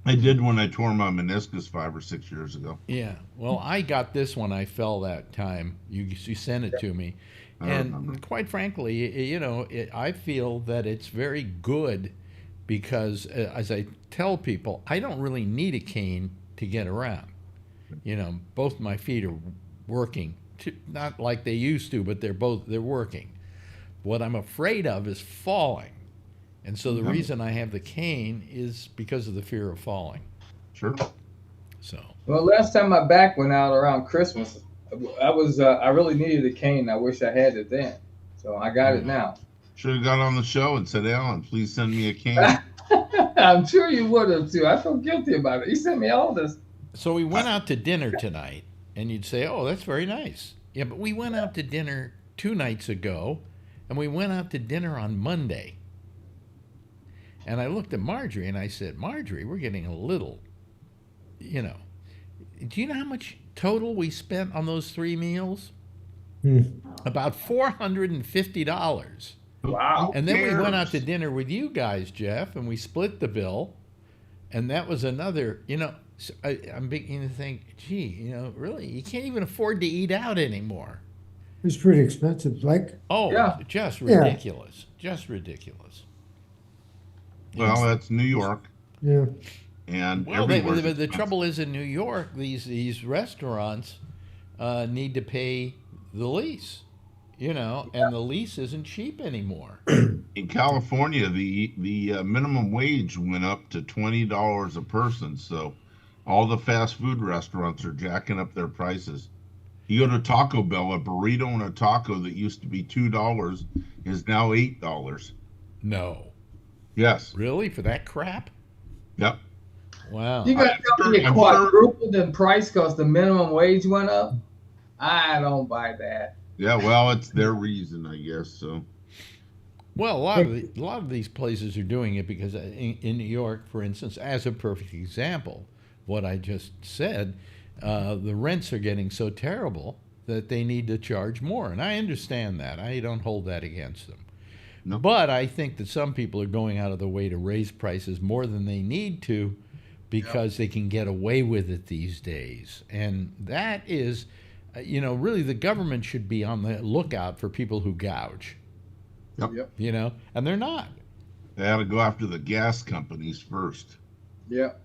I did when I tore my meniscus 5 or 6 years ago. Yeah. Well, I got this when I fell that time. You sent it to me. And quite frankly, you know, I feel that it's very good because, as I tell people, I don't really need a cane to get around. You know, both my feet are working, not like they used to, but they're working. What I'm afraid of is falling. And so the reason I have the cane is because of the fear of falling. Sure. So. Well, last time my back went out around Christmas, I really needed a cane. I wish I had it then. So I got it now. Should have got on the show and said, Alan, please send me a cane. I'm sure you would have too. I feel guilty about it. You sent me all this. So we went out to dinner tonight, and you'd say, oh, that's very nice. Yeah, but we went out to dinner 2 nights ago, and we went out to dinner on Monday. And I looked at Marjorie, and I said, Marjorie, we're getting a little, you know. Do you know how much total we spent on those 3 meals? About $450. Wow. And then we went out to dinner with you guys, Jeff, and we split the bill. And that was another, you know, I'm beginning to think, gee, you know, really, you can't even afford to eat out anymore. It's pretty expensive. Like, oh, yeah. Just ridiculous. Yeah. Just ridiculous. Well, that's New York. Yeah. And the trouble is in New York, these restaurants need to pay the lease, you know, and the lease isn't cheap anymore. In California, the minimum wage went up to $20 a person, so all the fast food restaurants are jacking up their prices. You go to Taco Bell, a burrito and a taco that used to be $2 is now $8. No. Yes. Really? For that crap? Yep. Wow. You got to get I'm quadrupled in price because the minimum wage went up? I don't buy that. Yeah, well, it's their reason, I guess. So. Well, a lot of these places are doing it because in New York, for instance, as a perfect example, what I just said, the rents are getting so terrible that they need to charge more, and I understand that. I don't hold that against them. No. But I think that some people are going out of their way to raise prices more than they need to because they can get away with it these days, and that is, really the government should be on the lookout for people who gouge. Yep. And they're not. They ought to go after the gas companies first. Yep.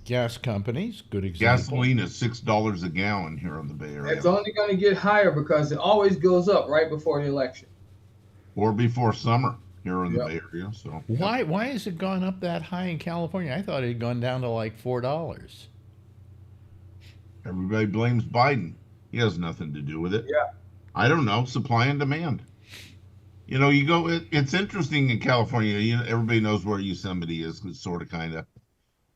Gas companies, good example. Gasoline is $6 a gallon here in the Bay Area. It's only going to get higher because it always goes up right before the election. Or before summer here in the Bay Area. So Why has it gone up that high in California? I thought it had gone down to like $4. Everybody blames Biden. He has nothing to do with it. Yeah. I don't know. Supply and demand. You go. It's interesting in California. Everybody knows where Yosemite is, sort of, kind of.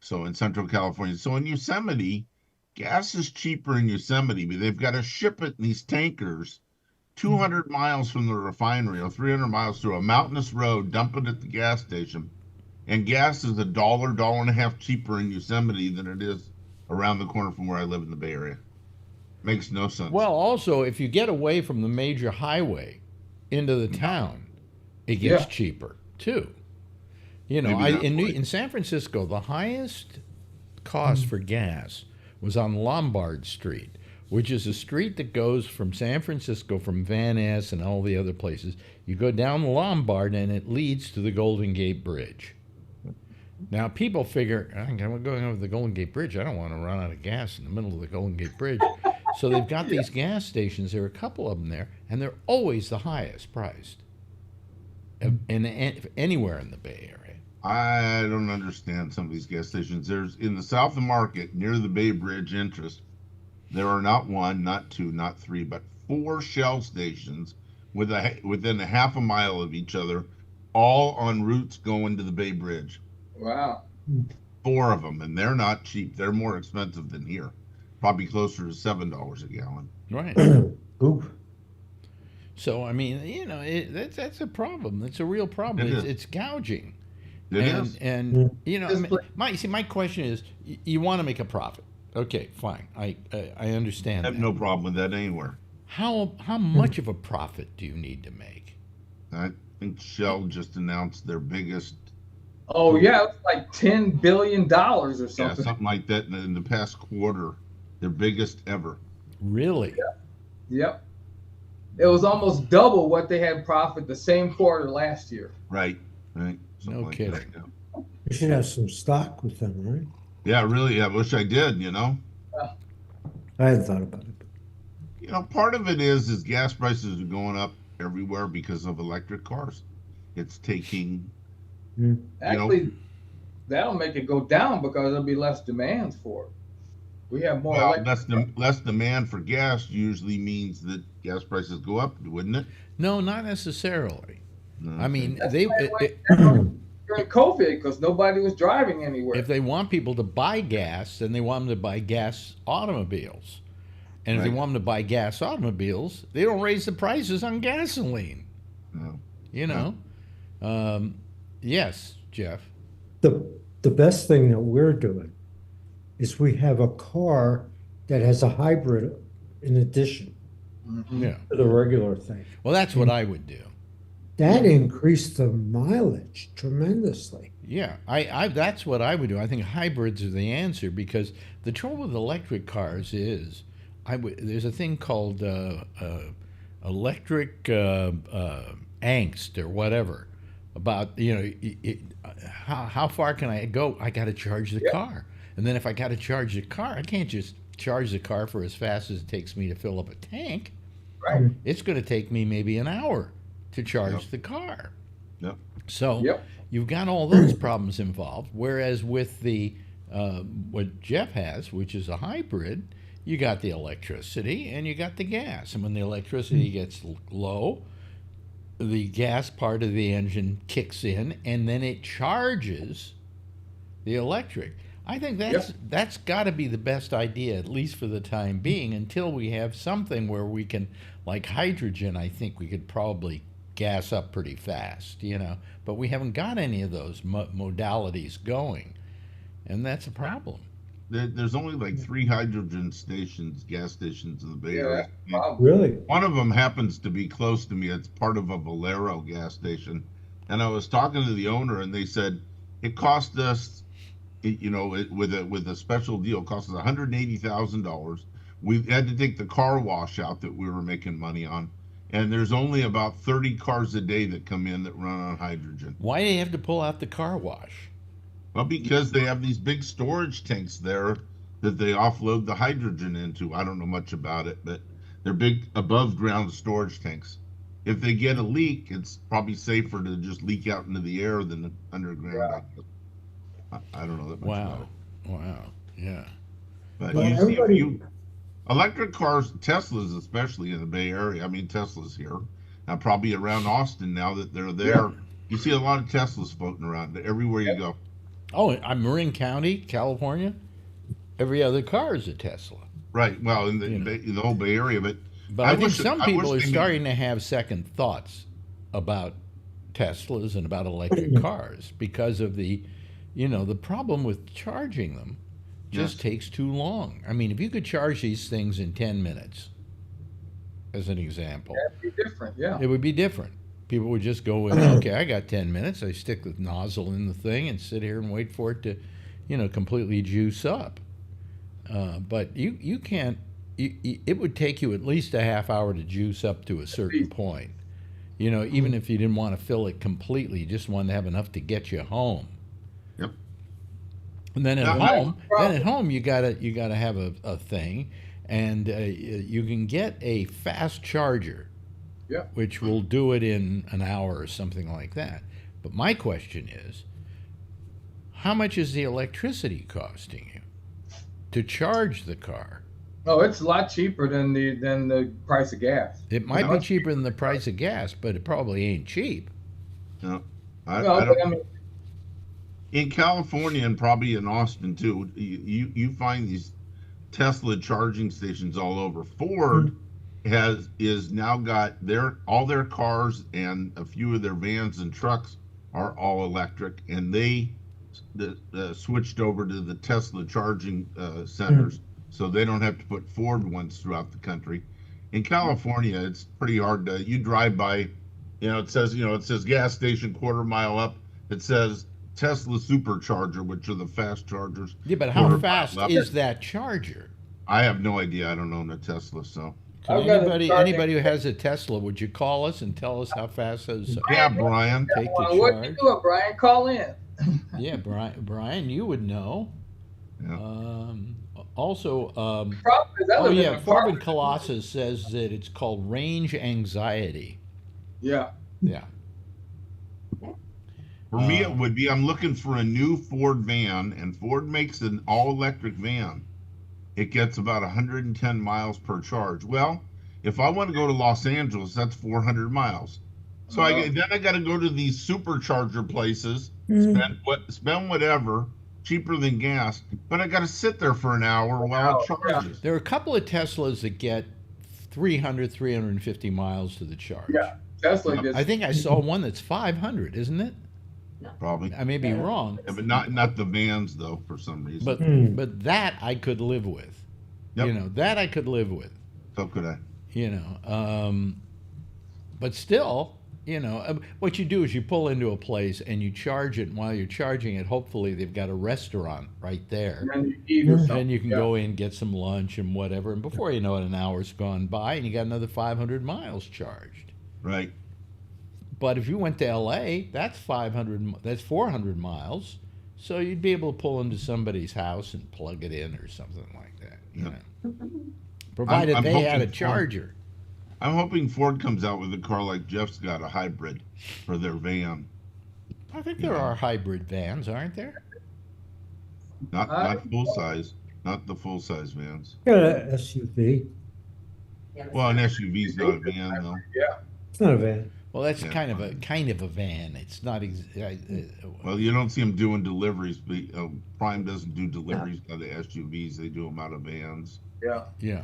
So in Central California. So in Yosemite, gas is cheaper in Yosemite, but they've got to ship it in these tankers 200 miles from the refinery or 300 miles through a mountainous road, dump it at the gas station. And gas is $1.50 cheaper in Yosemite than it is around the corner from where I live in the Bay Area. Makes no sense. Well, also, if you get away from the major highway into the town, it gets cheaper too. In San Francisco, the highest cost for gas was on Lombard Street, which is a street that goes from San Francisco, from Van Ness and all the other places. You go down Lombard and it leads to the Golden Gate Bridge. Now, people figure, I'm going over the Golden Gate Bridge. I don't want to run out of gas in the middle of the Golden Gate Bridge. So they've got these gas stations. There are a couple of them there, and they're always the highest priced anywhere in the Bay Area. I don't understand some of these gas stations. There's in the South of Market, near the Bay Bridge entrance, there are not one, not two, not three, but 4 Shell stations within a half a mile of each other, all on routes going to the Bay Bridge. Wow. 4 of them, and they're not cheap. They're more expensive than here. Probably closer to $7 a gallon. Right. Oop. So, I mean, that's a problem. It's a real problem. It's gouging. It is. And my question is, you want to make a profit. Okay, fine. I understand I have that. no problem with that anywhere. How much of a profit do you need to make? I think Shell just announced their biggest. Oh, yeah. It's like $10 billion or something. Yeah, something like that in the past quarter. Their biggest ever. Really? Yep. It was almost double what they had profit the same quarter last year. Right. No kidding. That, yeah. You should have some stock with them, right? Yeah, really. I wish I did, I hadn't thought about it. Part of it is gas prices are going up everywhere because of electric cars. It's taking, Actually, that'll make it go down because there'll be less demand for it. We have more. Less demand for gas usually means that gas prices go up, wouldn't it? No, not necessarily. No. I mean, during COVID, because nobody was driving anywhere. If they want people to buy gas, then they want them to buy gas automobiles. And if they want them to buy gas automobiles, they don't raise the prices on gasoline. No. Yes, Jeff. The best thing that we're doing is we have a car that has a hybrid in addition Yeah. to the regular thing. Well, that's what I would do. That increased the mileage tremendously. Yeah, I that's what I would do. I think hybrids are the answer because the trouble with electric cars is there's a thing called electric angst or whatever about how far can I go? I got to charge the car, and then if I got to charge the car, I can't just charge the car for as fast as it takes me to fill up a tank. Right. It's going to take me maybe an hour to charge the car. Yep. So you've got all those problems involved. Whereas with the what Jeff has, which is a hybrid, You got the electricity and you got the gas. And when the electricity gets low, the gas part of the engine kicks in and then it charges the electric. I think that's got to be the best idea, at least for the time being, until we have something where we can, like hydrogen, I think we could probably gas up pretty fast, you know. But we haven't got any of those modalities going, and that's a problem. There's only like 3 hydrogen stations, gas stations in the Bay Area. Really? One of them happens to be close to me. It's part of a Valero gas station. And I was talking to the owner, and they said it cost us, you know, with a special deal, it cost us $180,000. We had to take the car wash out that we were making money on. And there's only about 30 cars a day that come in that run on hydrogen. Why do you have to pull out the car wash? Well, because they have these big storage tanks there that they offload the hydrogen into. I don't know much about it, but they're big above ground storage tanks. If they get a leak, it's probably safer to just leak out into the air than underground. I don't know that much about it. Wow. Yeah. But Well, you see, everybody- electric cars, Teslas especially in the Bay Area. I mean, Tesla's here. Now probably around Austin now that they're there. You see a lot of Teslas floating around everywhere you go. Oh, I'm Marin County, California. Every other car is a Tesla. Right. Well, in the whole Bay Area, but I think wish some I people are wish they starting to have second thoughts about Teslas and about electric cars because of the, you know, the problem with charging them just takes too long. I mean, if you could charge these things in 10 minutes, as an example, That'd be different, yeah. it would be different. People would just go in, okay, I got 10 minutes. I stick the nozzle in the thing and sit here and wait for it to, you know, completely juice up. But you can't, it would take you at least a half hour to juice up to a certain point. You know, even if you didn't want to fill it completely, you just wanted to have enough to get you home. Yep. And then at home, you gotta have a thing, and you can get a fast charger. Yeah. Which will do it in an hour or something like that. But my question is, how much is the electricity costing you to charge the car? Oh, it's a lot cheaper than the price of gas. It might be cheaper than the price of gas, but it probably ain't cheap. No, I mean, in California and probably in Austin too, you find these Tesla charging stations all over. Ford is now got all their cars and a few of their vans and trucks are all electric, and they switched over to the Tesla charging centers, so they don't have to put Ford ones throughout the country. In California, it's pretty hard to. You drive by, it says gas station quarter mile up. It says Tesla supercharger, which are the fast chargers. Yeah, but how fast is that charger? I have no idea. I don't own a Tesla, so. Anybody who has a Tesla, would you call us and tell us how fast those? Yeah, Brian. Take the charge. What you doing, Brian? Call in. Yeah, Brian, you would know. Yeah. Also, Forbin Colossus says that it's called range anxiety. Yeah. Yeah. For me, it would be I'm looking for a new Ford van, and Ford makes an all-electric van. It gets about 110 miles per charge. Well, if I want to go to Los Angeles, that's 400 miles. So I got to go to these supercharger places, spend whatever, cheaper than gas, but I got to sit there for an hour while it charges. There are a couple of Teslas that get 350 miles to the charge. Yeah, Tesla gets. I think I saw one that's 500, isn't it? Probably. I may be wrong. Yeah, but not the vans though, for some reason. But that I could live with. Yep. That I could live with. So could I. But still, what you do is you pull into a place and you charge it. And while you're charging it, hopefully they've got a restaurant right there. And you can go in, get some lunch and whatever. And before you know it, an hour's gone by and you got another 500 miles charged. Right. But if you went to L.A., that's 400 miles. So you'd be able to pull into somebody's house and plug it in or something like that. Provided they had a charger. I'm hoping Ford comes out with a car like Jeff's got, a hybrid for their van. I think there are hybrid vans, aren't there? Not full size. not the full size vans. Got an SUV. Well, an SUV is not a van, though. Yeah. It's not a van. Well, that's Yeah. kind of a van. It's not. Well, you don't see them doing deliveries. But, Prime doesn't do deliveries out of SUVs. They do them out of vans. Yeah. Yeah.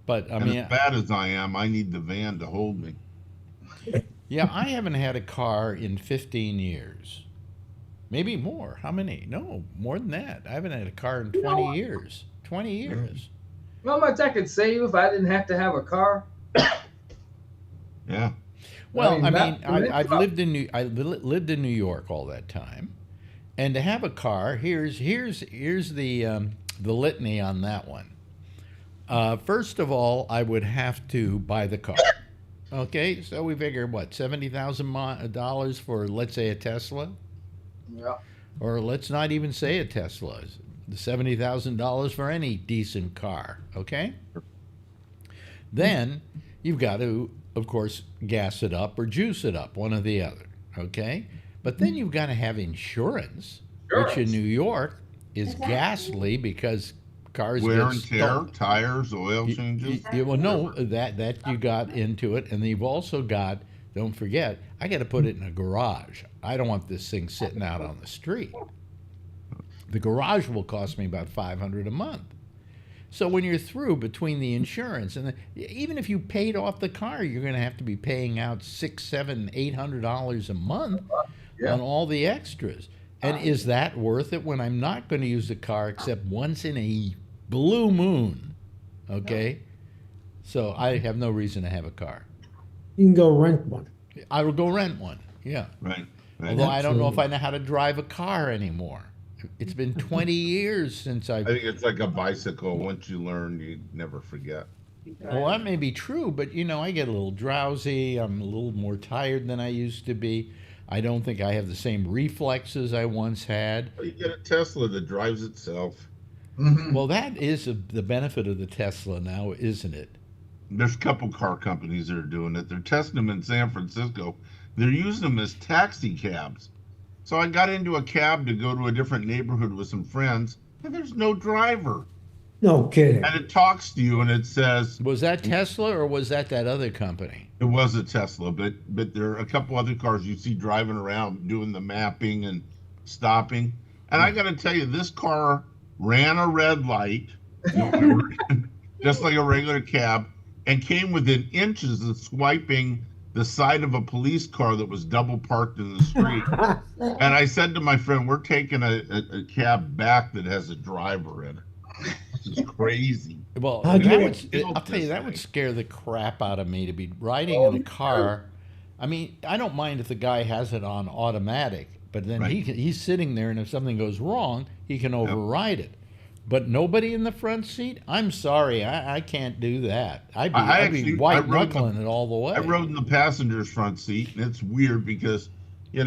But I And mean, as bad as I am, I need the van to hold me. yeah, I haven't had a car in 15 years. Maybe more. How many? No, more than that. I haven't had a car in 20 years. 20 years. You know how much I could save if I didn't have to have a car? Yeah. Well, I've not- lived in New York all that time, and to have a car, here's the litany on that one. First of all, I would have to buy the car. Okay, so we figure what, $70,000 for, let's say, a Tesla, Yeah. or let's not even say a Tesla, $70,000 for any decent car. Okay, then you've got to, of course, gas it up or juice it up, one or the other. Okay, but then you've got to have insurance, which in New York is ghastly because cars Wear get and tear, stolen. tires, oil changes. Well, no, that you got into it, and you've also got. Don't forget, I got to put it in a garage. I don't want this thing sitting out on the street. The garage will cost me about $500 a month. So when you're through between the insurance and even if you paid off the car, you're going to have to be paying out $600, $700, $800 a month Yeah. on all the extras. And is that worth it when I'm not going to use the car except once in a blue moon? Okay, so I have no reason to have a car. You can go rent one. I will go rent one. Yeah. Right. Although I don't know if I know how to drive a car anymore. It's been 20 years since I I've. think it's like a bicycle. Once you learn, you never forget. Well, that may be true, but I get a little drowsy. I'm a little more tired than I used to be. I don't think I have the same reflexes I once had. Well, you get a Tesla that drives itself. Mhm. Well, that is the benefit of the Tesla now, isn't it? There's a couple car companies that are doing it. They're testing them in San Francisco. They're using them as taxi cabs. So I got into a cab to go to a different neighborhood with some friends, and there's no driver. No kidding. And it talks to you, and it says Was that Tesla or was that other company? it was a Tesla, but there are a couple other cars you see driving around doing the mapping and stopping. And I got to tell you, this car ran a red light, just like a regular cab, and came within inches of swiping the side of a police car that was double parked in the street. And I said to my friend, we're taking a cab back that has a driver in it. This is crazy. Well, How'd you I'll get built tell you, this that way? would scare the crap out of me to be riding in a car. I mean, I don't mind if the guy has it on automatic, but then Right. he's sitting there, and if something goes wrong, he can override it. But nobody in the front seat? I'm sorry, I can't do that. I'd be white knuckling it all the way. I rode in the passenger's front seat, and it's weird because, it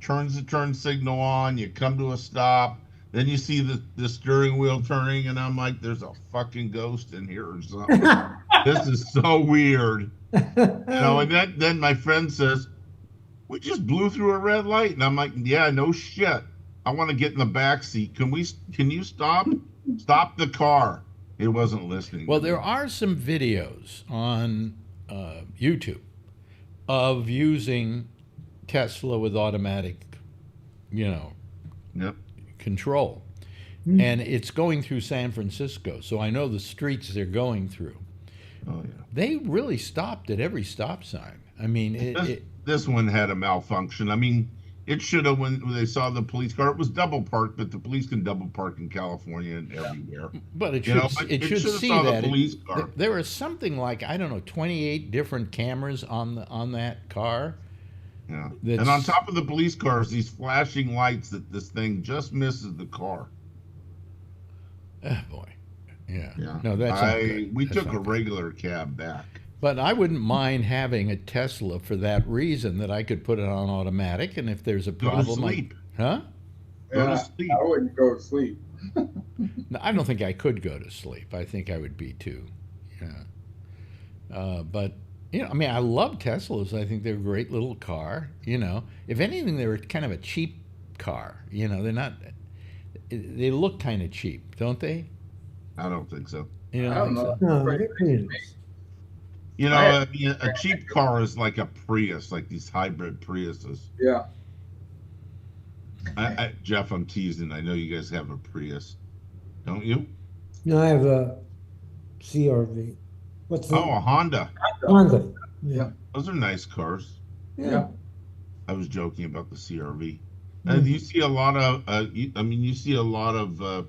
turns the turn signal on. You come to a stop, then you see the steering wheel turning, and I'm like, "There's a fucking ghost in here or something." This is so weird, And then my friend says, "We just blew through a red light," and I'm like, "Yeah, no shit. I want to get in the back seat. Can you stop the car?" It wasn't listening. Well, there are some videos on YouTube of using Tesla with automatic, Yep. control. And it's going through San Francisco, so I know the streets they're going through. Oh yeah. They really stopped at every stop sign. I mean, This one had a malfunction. I mean, it should have when they saw the police car. It was double parked, but the police can double park in California and everywhere. but it You should know, but it it should should've see saw the that. police car. There are something like, I don't know, 28 different cameras on that car. Yeah. That's- And on top of the police cars, these flashing lights that this thing just misses the car. Oh boy. Yeah. Yeah. No, that's not good. We That's took not a good. regular cab back. But I wouldn't mind having a Tesla for that reason, that I could put it on automatic, and if there's a Go to problem, sleep. Huh? Go to Yeah, sleep. I wouldn't go to sleep. No, I don't think I could go to sleep. I think I would be too. Yeah. But I mean, I love Teslas. I think they're a great little car. If anything, they're kind of a cheap car. They're not. they look kind of cheap, don't they? I don't think so. You I don't don't think know. so? No, they're pretty nice. You know, I- I mean, a cheap car is like a Prius, like these hybrid Priuses. Yeah. Jeff, I'm teasing. I know you guys have a Prius, don't you? No, I have a CRV. What's the Oh, a Honda. Honda? Yeah. Those are nice cars. Yeah. I was joking about the CRV. Mhm. You see a lot of, you see a lot of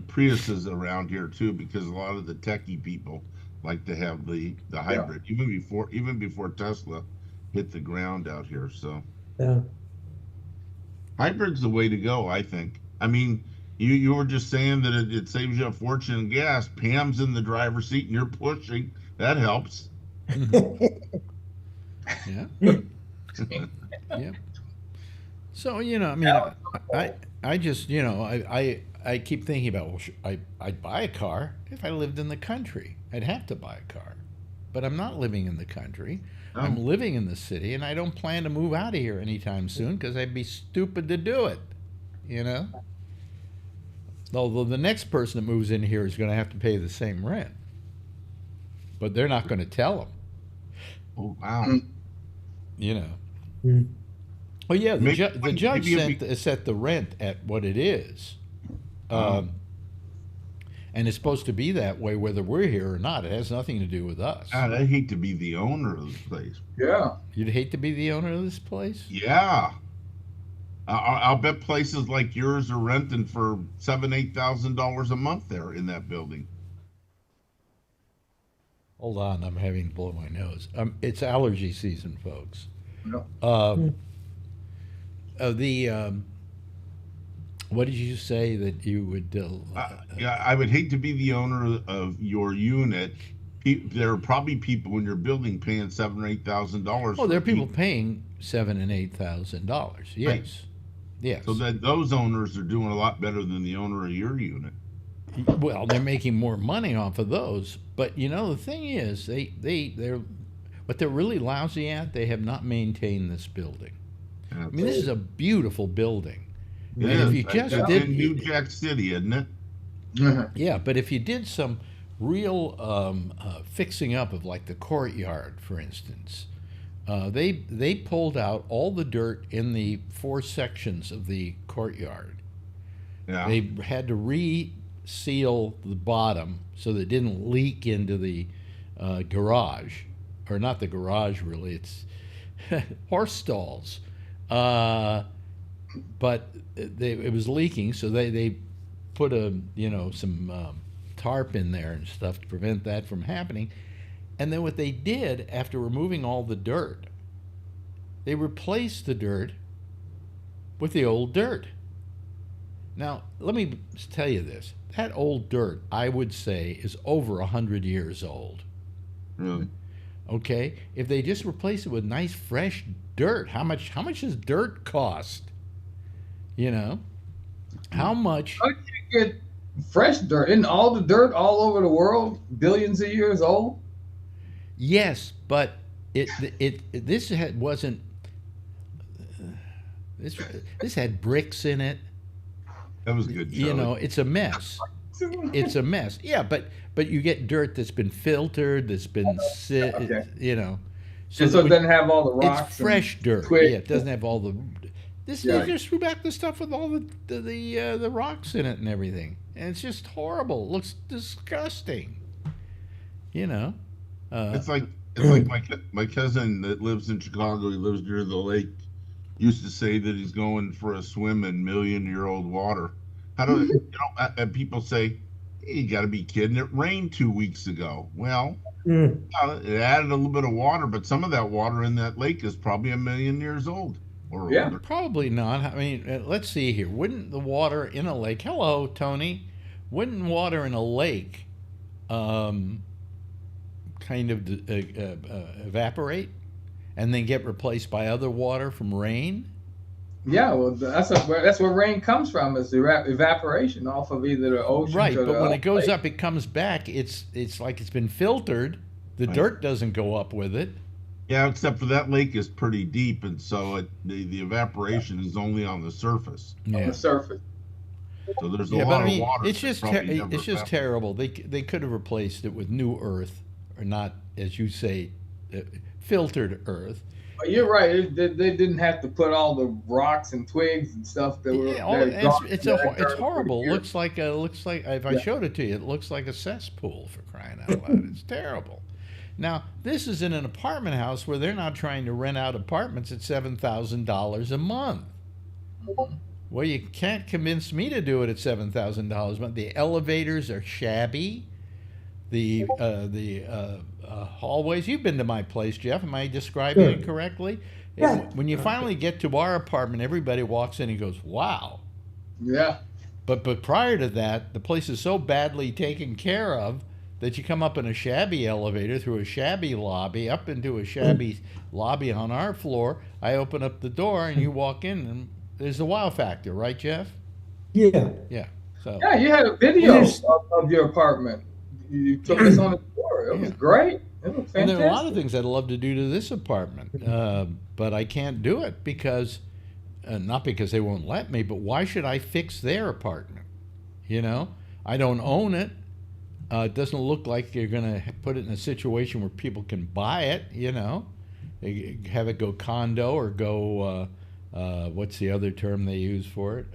Priuses around here too, because a lot of the techie people like to have the hybrid, even before Tesla hit the ground out here. So Yeah. hybrid's the way to go, I think. I mean, you were just saying that it saves you a fortune in gas. Pam's in the driver's seat and you're pushing. That helps. Yeah. Yeah. So, you know, I mean, I just, you know, I keep thinking about, well, I'd buy a car if I lived in the country. I'd have to buy a car. But I'm not living in the country. Oh. I'm living in the city, and I don't plan to move out of here anytime soon because I'd be stupid to do it, you know? Although the next person that moves in here is going to have to pay the same rent. But they're not going to tell them, Oh, wow. you know? Mm. Oh yeah, Maybe- the judge maybe set the rent at what it is, Oh. and it's supposed to be that way whether we're here or not. It has nothing to do with us. God, I hate to be the owner of this place. Yeah. You'd hate to be the owner of this place? Yeah. I'll bet places like yours are renting for $7,000-8,000 a month there in that building. Hold on, I'm having to blow my nose. It's allergy season, folks. Yeah. What did you say that you would? Yeah, I would hate to be the owner of your unit. There are probably people in your building paying $7,000 or $8,000. Oh, there are people paying $7,000 and $8,000. Yes, Right. yes. So that those owners are doing a lot better than the owner of your unit. Well, they're making more money off of those. But you know, the thing is, they're what they're really lousy at. They have not maintained this building. I mean, this is a beautiful building. It And if is. you just It's did, in New Jack City, isn't it? yeah, but if you did some real fixing up of like the courtyard, for instance, they pulled out all the dirt in the 4 sections of the courtyard. Yeah. They had to reseal the bottom so that it didn't leak into the garage, or not the garage really. It's horse stalls. But it was leaking, so they put some tarp in there and stuff to prevent that from happening. And then what they did after removing all the dirt, they replaced the dirt with the old dirt. Now, let me tell you this. That old dirt, I would say, is over 100 years old. Really? Okay? If they just replace it with nice, fresh dirt, how much does dirt cost? You know? How much? How do you get fresh dirt? Isn't all the dirt all over the world billions of years old? Yes, but this had bricks in it. That was good. You know, it's a mess. It's a mess. Yeah, but you get dirt that's been filtered, that's been Okay. you know. So it doesn't have all the rocks. It's fresh dirt. twigs. Yeah, it doesn't have all the. They just threw back the stuff with all the rocks in it and everything, and it's just horrible. It looks disgusting. You know. It's like my cousin that lives in Chicago. He lives near the lake. Used to say that he's going for a swim in million-year-old water. How do and people say, hey, you got to be kidding? It rained 2 weeks ago. Well, it added a little bit of water, but some of that water in that lake is probably 1,000,000 years old or older. Probably not. I mean, let's see here. Wouldn't the water in a lake? Hello, Tony. Wouldn't water in a lake kind of evaporate and then get replaced by other water from rain? Yeah, well, that's where rain comes from. Is evaporation off of either the ocean. Right, or but when it goes lake. up, it comes back. It's like it's been filtered. The dirt doesn't go up with it. Yeah, except for that lake is pretty deep, and so the evaporation is only on the surface. On the surface. So there's a Yeah, but lot I of mean, water. it's that just probably never it's just evaporates. terrible. They could have replaced it with new earth, or not, as you say, filtered earth. But you're right. They didn't have to put all the rocks and twigs and stuff that were Yeah, that had gone it's into that it's dirt over the horrible. years. Looks like if I Yeah. showed it to you, it looks like a cesspool, for crying out loud. It's terrible. Now, this is in an apartment house where they're not trying to rent out apartments at $7,000 a month. Well, you can't convince me to do it at $7,000 a month. The elevators are shabby. The hallways. You've been to my place, Jeff. Am I describing Sure. it correctly? Yeah. When you finally get to our apartment, everybody walks in and goes, "Wow." Yeah. But prior to that, the place is so badly taken care of that you come up in a shabby elevator through a shabby lobby up into a shabby lobby on our floor. I open up the door and you walk in and there's a wow factor, right, Jeff? Yeah. Yeah. So Yeah, you had a video Yes. of your apartment. You took us on a tour. It was great. It was and there are a lot of fantastic. things I'd love to do to this apartment, but I can't do it because, not because they won't let me, but why should I fix their apartment? You know, I don't own it. It doesn't look like you're going to put it in a situation where people can buy it, you know, have it go condo or go, what's the other term they use for it?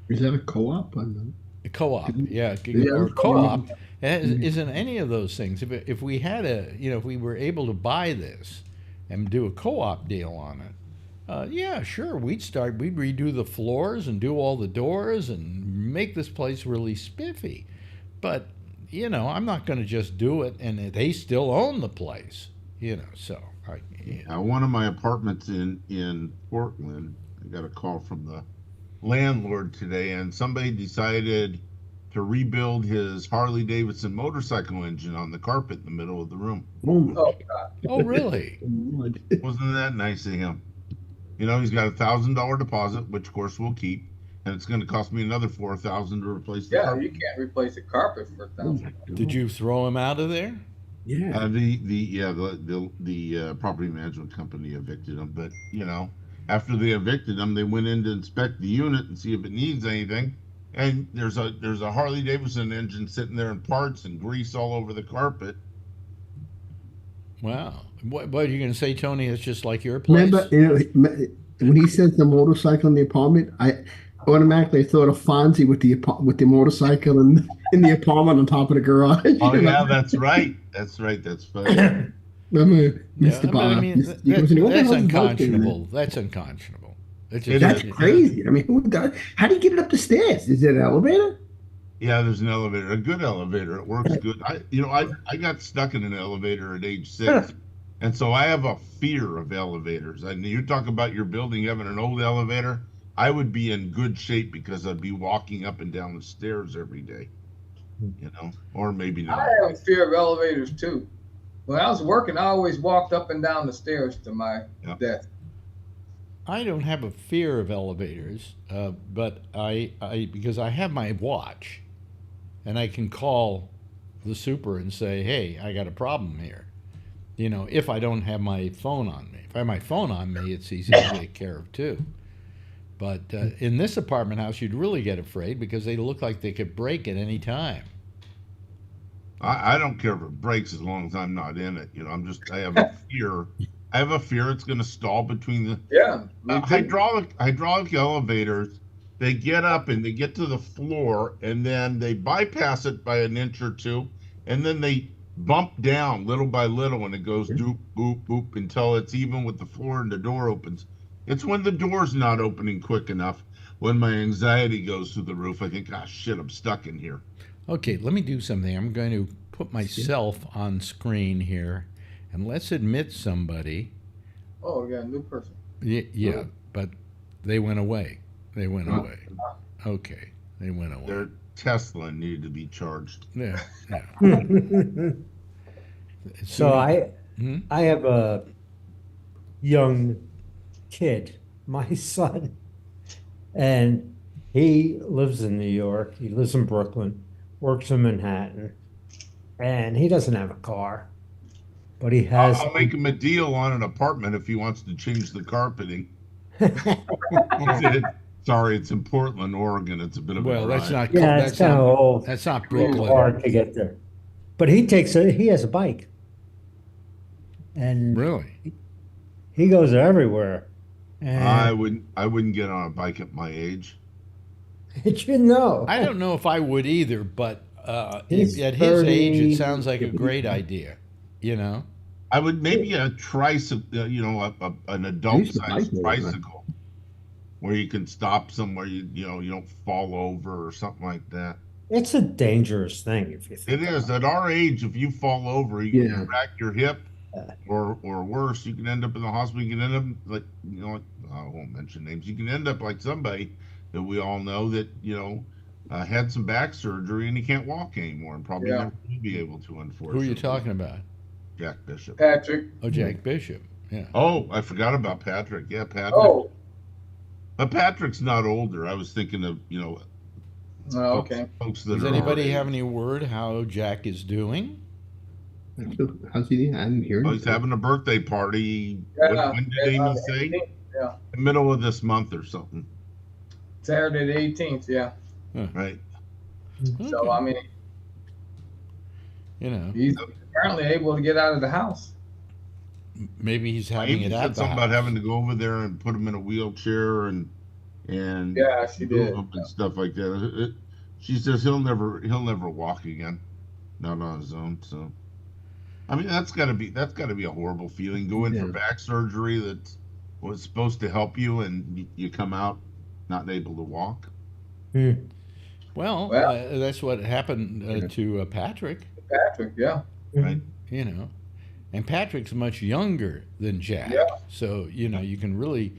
Is that a co-op? I don't know. Co-op, yeah, Yeah, or co-op. co-op. Isn't any of those things. If we had if we were able to buy this and do a co-op deal on it, yeah, sure, we'd redo the floors and do all the doors and make this place really spiffy. But, you know, I'm not going to just do it and they still own the place, you know, so. One of my apartments in Portland, I got a call from the landlord today, and somebody decided to rebuild his Harley Davidson motorcycle engine on the carpet in the middle of the room. Oh, my Oh God. Oh, really? God. Wasn't that nice of him? You know, he's got $1,000 deposit, which of course we'll keep, and it's going to cost me another $4,000 to replace the Yeah, carpet. you can't replace a carpet for $1,000. Did you throw him out of there? Yeah. The property management company evicted him, but you know, after they evicted him, they went in to inspect the unit and see if it needs anything. And there's a Harley Davidson engine sitting there in parts and grease all over the carpet. Wow. What are you going to say, Tony? It's just like your place? Remember, when he said the motorcycle in the apartment, I automatically thought of Fonzie with the motorcycle in the apartment on top of the garage. Oh yeah, that's right. That's right. That's funny. Remember, Yeah, Mr. but Bob? I mean, He goes, "What the that's hell is Bob doing there?" unconscionable. That's unconscionable. It's just, That's crazy. I mean, who does? How do you get it up the stairs? Is it an elevator? Yeah, there's an elevator, a good elevator. It works good. I got stuck in an elevator at age 6, and so I have a fear of elevators. And you talk about your building having an old elevator. I would be in good shape because I'd be walking up and down the stairs every day, you know, or maybe not. I have a fear of elevators too. When I was working, I always walked up and down the stairs to my desk. I don't have a fear of elevators, but I because I have my watch, and I can call the super and say, "Hey, I got a problem here." You know, if I don't have my phone on me. If I have my phone on me, it's easy to take care of too. But in this apartment house, you'd really get afraid because they look like they could break at any time. I don't care if it breaks as long as I'm not in it. You know, I have a fear. I have a fear it's going to stall between the Me too. hydraulic elevators. They get up and they get to the floor, and then they bypass it by an inch or two, and then they bump down little by little, and it goes doop boop boop until it's even with the floor and the door opens. It's when the door's not opening quick enough, when my anxiety goes through the roof. I think, gosh, shit, I'm stuck in here. Okay, let me do something. I'm going to put myself on screen here, and let's admit somebody. Oh, we got a new person. Yeah, but they went away. They went away. Okay, they went away. Their Tesla needed to be charged. Yeah. So I Hmm? I have a young kid, my son, and he lives in New York. He lives in Brooklyn, works in Manhattan, and he doesn't have a car, but he has. I'll make him a deal on an apartment if he wants to change the carpeting. He said, Sorry, it's in Portland, Oregon. It's a bit of a Well, drive. that's not. Yeah, that's it's kind of not, old. That's not A little Brooklyn. hard to get there. But he has a bike. And Really? he goes everywhere. I And wouldn't get on a bike at my age. you know. I don't know if I would either, but He's at his age, 30. it sounds like a great idea. You know? I would maybe a tricycle, an adult used to sized bike, tricycle, where you can stop somewhere you don't fall over or something like that. It's a dangerous thing if you think It is about at our age. If you fall over, you Yeah. can crack your hip, or worse, you can end up in the hospital. You can end up like I won't mention names. You can end up like somebody that we all know that had some back surgery and he can't walk anymore and probably Yeah. never will be able to. Who Unfortunately, are you talking about? Jack Bishop. Patrick. Oh, Jack Bishop. Yeah. Oh, I forgot about Patrick. Yeah, Patrick. Oh, But Patrick's not older. I was thinking of okay. folks that Does are anybody already- have any word how Jack is doing? How's he? I didn't hear Oh, it. he's having a birthday party. Yeah, When did Amy the say? 18th, yeah. The middle of this month or something, Saturday the 18th, yeah. right? So, Okay. I mean, You know, he's apparently able to get out of the house. maybe he's having Amy it said at the something about house. having to go over there and put him in a wheelchair and Yeah, she move did. him and stuff like that. She says he'll never walk again, not on his own. So, I mean, that's got to be a horrible feeling. Go in for Yeah. back surgery that was supposed to help you, and you come out not able to walk. Well, Well- that's what happened to Patrick. Patrick, yeah. Right? You know, and Patrick's much younger than Jack, Yeah. so you can really.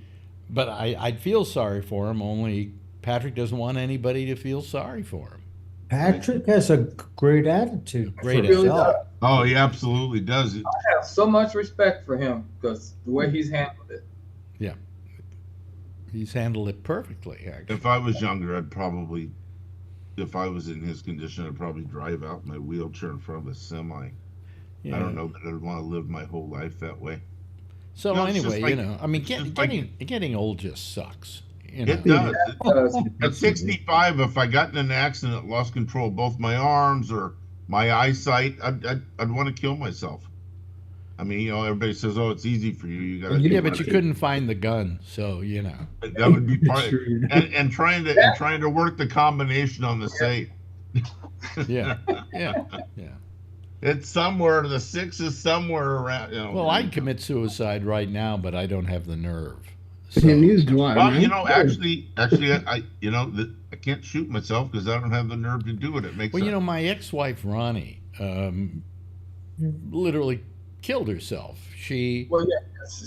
But I'd feel sorry for him. Only Patrick doesn't want anybody to feel sorry for him. Patrick has a great attitude. Great for Really himself. does. Oh, he absolutely does. I have so much respect for him because the way he's handled it. He's handled it perfectly. Actually. If I was younger, if I was in his condition, I'd probably drive out in my wheelchair in front of a semi. Yeah. I don't know that I'd want to live my whole life that way. So No, it's just anyway, like- I mean, it's just like- getting old just sucks. You know? It does. Uh, At 65, if I got in an accident, lost control of both my arms or my eyesight, I'd want to kill myself. I mean, everybody says, "Oh, it's easy for you. You got to." Yeah, but you couldn't find the gun, so you know. That would be part. Sure. And trying to work the combination on the safe. Yeah, yeah. It's somewhere. The 6 is somewhere around. Well, I'd commit suicide right now, but I don't have the nerve. And neither do I. Well, man. actually, I can't shoot myself because I don't have the nerve to do it. It makes Well, sense. my ex-wife Ronnie literally killed herself. She well, yeah.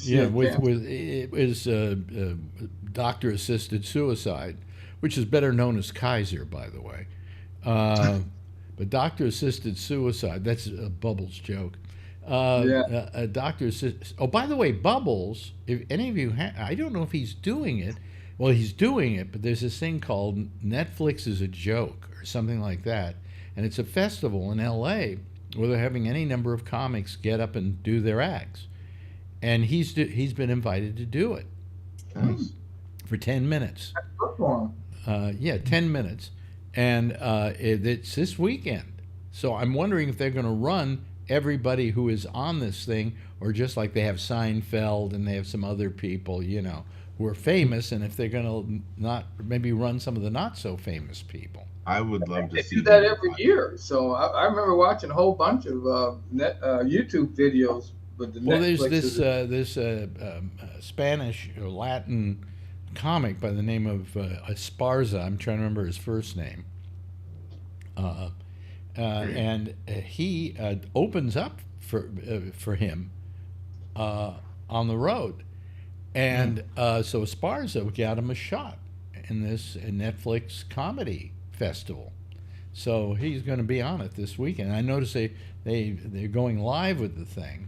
yeah, with it was doctor-assisted suicide, which is better known as Kaiser, by the way. But doctor-assisted suicide, that's a Bubbles joke. A doctor-assisted. Oh, by the way, Bubbles, if any of you I don't know if he's doing it. Well, he's doing it, but there's this thing called Netflix is a Joke or something like that. And it's a festival in L.A. where they're having any number of comics get up and do their acts. And he's been invited to do it Nice. for 10 minutes. Good for him. 10 minutes. And it's this weekend. So I'm wondering if they're going to run everybody who is on this thing, or just like they have Seinfeld and they have some other people, who are famous, and if they're going to not maybe run some of the not so famous people. I would love to They see do that every year. So I remember watching a whole bunch of YouTube videos with the Well, Netflix. there's this Spanish or Latin comic by the name of Esparza. I'm trying to remember his first name. And he opens up for him on the road. And so Esparza got him a shot in this Netflix comedy festival. So he's going to be on it this weekend. I noticed they're going live with the thing.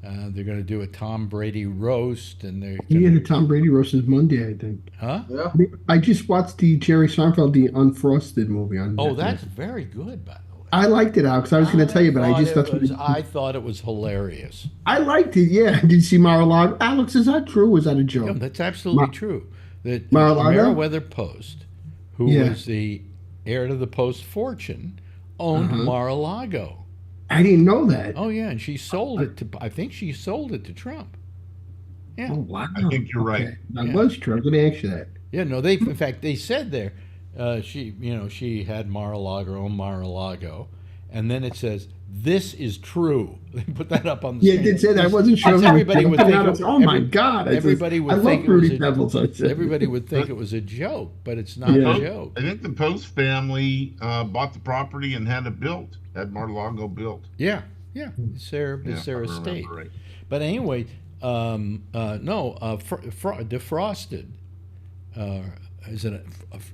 They're going to do a Tom Brady roast, and they're Yeah, the Tom Brady roast is Monday, I think. huh? Yeah. I just watched the Jerry Seinfeld, the Unfrosted movie on Oh, Netflix. that's very good, by the way. I liked it, Alex. I was going to tell you, but I just thought I thought it was hilarious. I liked it. Yeah, did you see Mar-a-Lago? Alex, is that true? Or is that a Yeah, joke? that's absolutely true. The Mar-a-Lago? Meriwether Post, who Yeah. was the heir to the Post fortune, owned Mar-a-Lago. I didn't know that. Oh yeah, and she sold it to. I think she sold it to Trump. Yeah. Oh, wow. I think you're right. That Yeah. was true. I was going to ask you that. Yeah, no, they in fact they said there, she had Mar-a-Lago, owned Mar-a-Lago, and then it says this is true. They put that up on the Yeah, screen. it did say that. I wasn't sure. Because everybody would think, oh my God! everybody would I think love it was Fruity Pebbles. I said. everybody would think it was a joke, but it's not Yeah. a joke. I think the Post family bought the property and had it built, had Mar-a-Lago built. Yeah, it's their Yeah, it's their I remember estate. right. But anyway, defrosted. Is it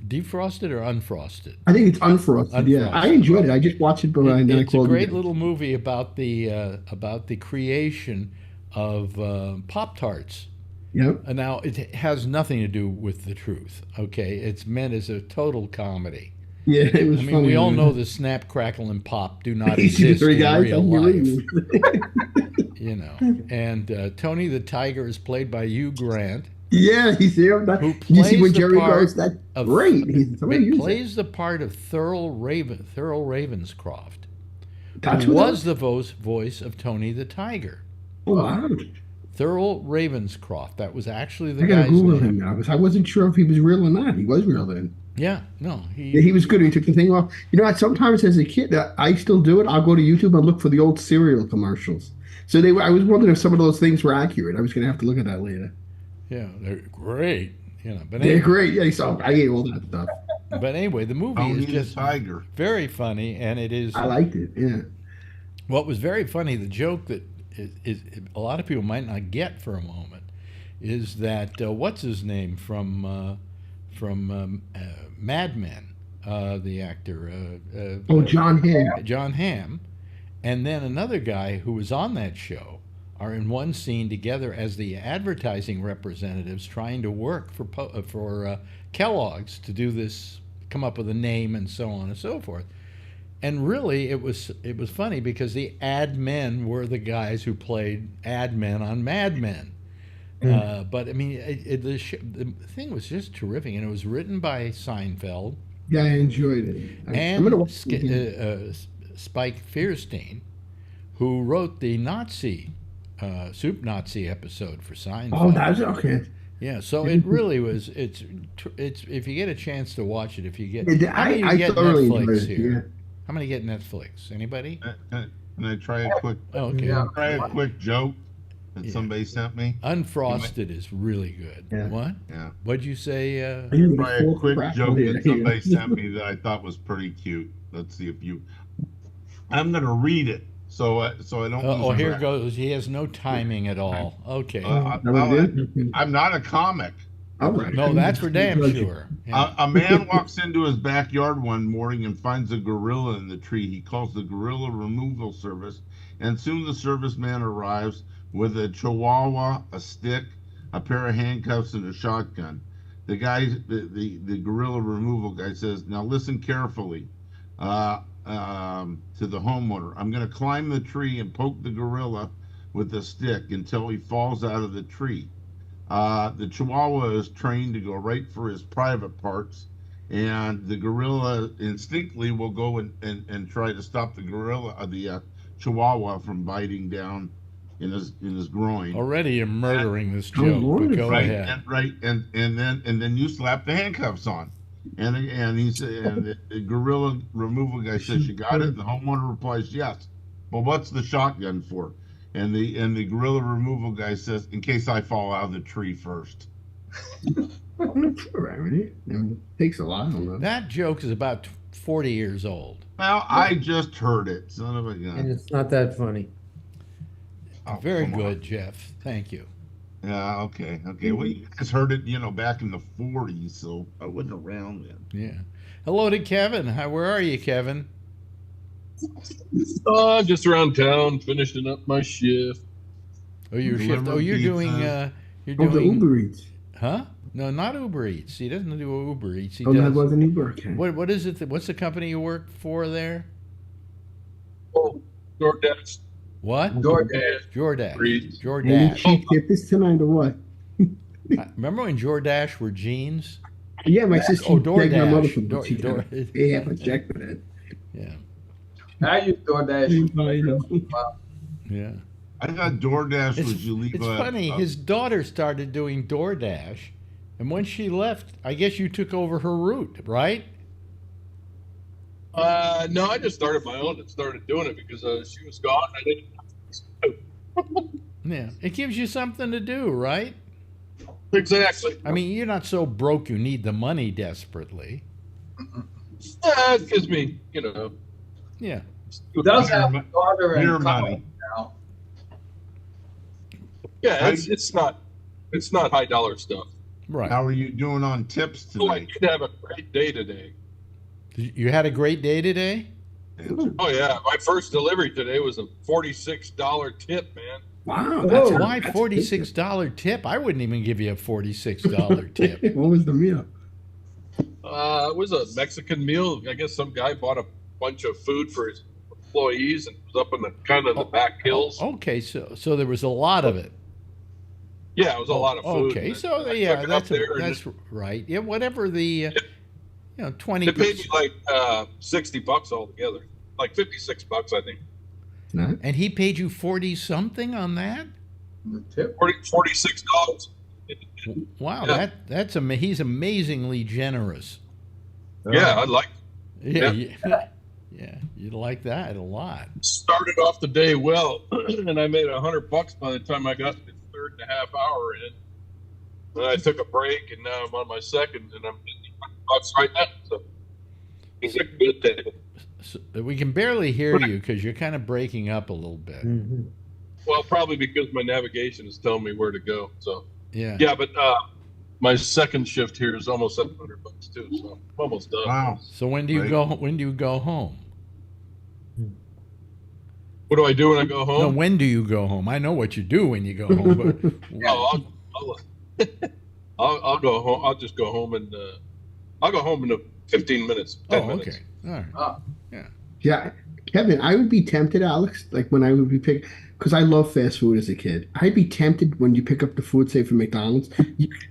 defrosted or unfrosted? I think it's unfrosted. Yeah, I enjoyed it. I just watched it, but then I It's a called great you. little movie about the creation of Pop-Tarts. Yep. Now it has nothing to do with the truth. Okay, it's meant as a total comedy. Yeah, it was I mean, funny. we all know the snap, crackle, and pop do not You see the exist three in guys? real You're life. reading. You know, and Tony the Tiger is played by Hugh Grant. Yeah, he's there. Who You see plays when the Jerry part goes, that's of- great. Somebody used it. Plays the part of Thurl Ravenscroft, That's who what was the voice of Tony the Tiger. Oh, wow. Thurl Ravenscroft. That was actually the I gotta guy's Google name. him now because I wasn't sure if he was real or not. He was real then. Yeah, no, Yeah, he was good. He took the thing off. You know, sometimes as a kid, I still do it. I'll go to YouTube and look for the old cereal commercials. So I was wondering if some of those things were accurate. I was going to have to look at that later. Yeah, they're great. You know, but They're anyway, great. Yeah, so I ate all that stuff. but anyway, the movie Tony is the just Tiger. very funny, and it is. I liked it. Yeah. What was very funny, the joke that is a lot of people might not get for a moment, is that what's his name from Mad Men, the actor John Hamm. John Hamm, and then another guy who was on that show are in one scene together as the advertising representatives trying to work for Kellogg's to do this, come up with a name and so on and so forth. And really, it was funny because the ad men were the guys who played ad men on Mad Men. But I mean, the thing was just terrific, and it was written by Seinfeld Yeah, I enjoyed it. I'm gonna watch it again. Spike Fierstein, who wrote the Soup Nazi episode for Seinfeld. Oh, that's okay. Yeah, so it really was. It's if you get a chance to watch it, if you get, how many I get thoroughly Netflix enjoyed it. here? Yeah. How many get Netflix? Anybody? Can I try a quick Oh, okay. Yeah. joke that Yeah. somebody sent me? Unfrosted is really good. Yeah. What? Yeah. What'd you say? I hear the Try a full quick crap joke with that it. somebody sent me that I thought was pretty cute. Let's see if you. I'm gonna read it so I don't. Oh, lose here track. goes. He has no timing at all. Okay. That was it? I'm not a comic. All right. No, that's for damn sure. Yeah. A man walks into his backyard one morning and finds a gorilla in the tree. He calls the gorilla removal service, and soon the serviceman arrives with a chihuahua, a stick, a pair of handcuffs, and a shotgun. The gorilla removal guy says, "Now listen carefully to the homeowner. I'm going to climb the tree and poke the gorilla with the stick until he falls out of the tree. The chihuahua is trained to go right for his private parts, and the gorilla instinctively will go and try to stop the chihuahua from biting down in his groin. Already you're murdering this Oh, joke, but wonderful. go Right, ahead. and then you slap the handcuffs on, and the gorilla removal guy says, "You got it?" And the homeowner replies, "Yes." "Well, what's the shotgun for?" And the gorilla removal guy says, "In case I fall out of the tree first." All right. It takes a lot. I don't know. That joke is about 40 years old. Well, I just heard it, son of a And gun. it's not that funny. Oh, Very come on. good, Jeff. Thank you. Yeah, okay. Well, you guys heard it, back in the 40s, so I wasn't around then. Yeah. Hello to Kevin. Where are you, Kevin? Just around town, finishing up my shift. Oh, you're Delivering shift. Oh, you're pizza. doing. You're Oh, the doing. Uber Eats. Huh? No, not Uber Eats. He doesn't do Uber Eats. He Oh, does. that wasn't Uber. Okay. What is it? What's the company you work for there? Oh, DoorDash. What? DoorDash. Jordash. Breeze. Any Jordash. cheap tip this tonight or what? Remember when DoorDash were jeans? Yeah, my sister Oh, begged my mother for DoorDash. yeah, but check for that. Yeah. I use DoorDash. Yeah. I got DoorDash It's, was you leave it's a, funny. His daughter started doing DoorDash, and when she left, I guess you took over her route, right? No, I just started my own and started doing it because she was gone. I didn't. Yeah. It gives you something to do, right? Exactly. I mean, you're not so broke you need the money desperately. It gives me, Yeah. He does have a daughter Your in money. college now. Yeah, it's not high dollar stuff. Right. How are you doing on tips Oh, I today? did have a great day today. You had a great day today? Oh yeah, my first delivery today was a $46 tip, man. Wow, That's good. why That's $46 tip. I wouldn't even give you a $46 tip. good. What was the meal? It was a Mexican meal. I guess some guy bought a bunch of food for his employees and was up in the kind of the back hills. Okay, so there was a lot of it. Yeah, it was a lot of food. Okay, and so I yeah, took it up that's there and that's right. Yeah, whatever the 20. they paid me like $60 altogether, like $56, I think. Nice. And he paid you 40 something on that? The tip. $46. Wow, Yeah. he's amazingly generous. Yeah, I like. Yeah, Yeah. yeah, you like that a lot. Started off the day well, and I made $100 by the time I got the third and a half hour in. Then I took a break, and now I'm on my second, and I'm getting $100 right now. So it's a good day. So we can barely hear you because you're kind of breaking up a little bit. Mhm. Well, probably because my navigation is telling me where to go. So Yeah. yeah, but my second shift here is almost $700 too, so I'm almost done. Wow. So when do you Right. go? When do you go home? What do I do when I go home? No, when do you go home? I know what you do when you go home, but Oh, I'll go home. I'll just go home and I'll go home in 15 minutes. 10 minutes. okay, all right. Oh, Yeah, Kevin, I would be tempted, Alex, like when I would be pick, because I love fast food as a kid. I'd be tempted when you pick up the food, say from McDonald's.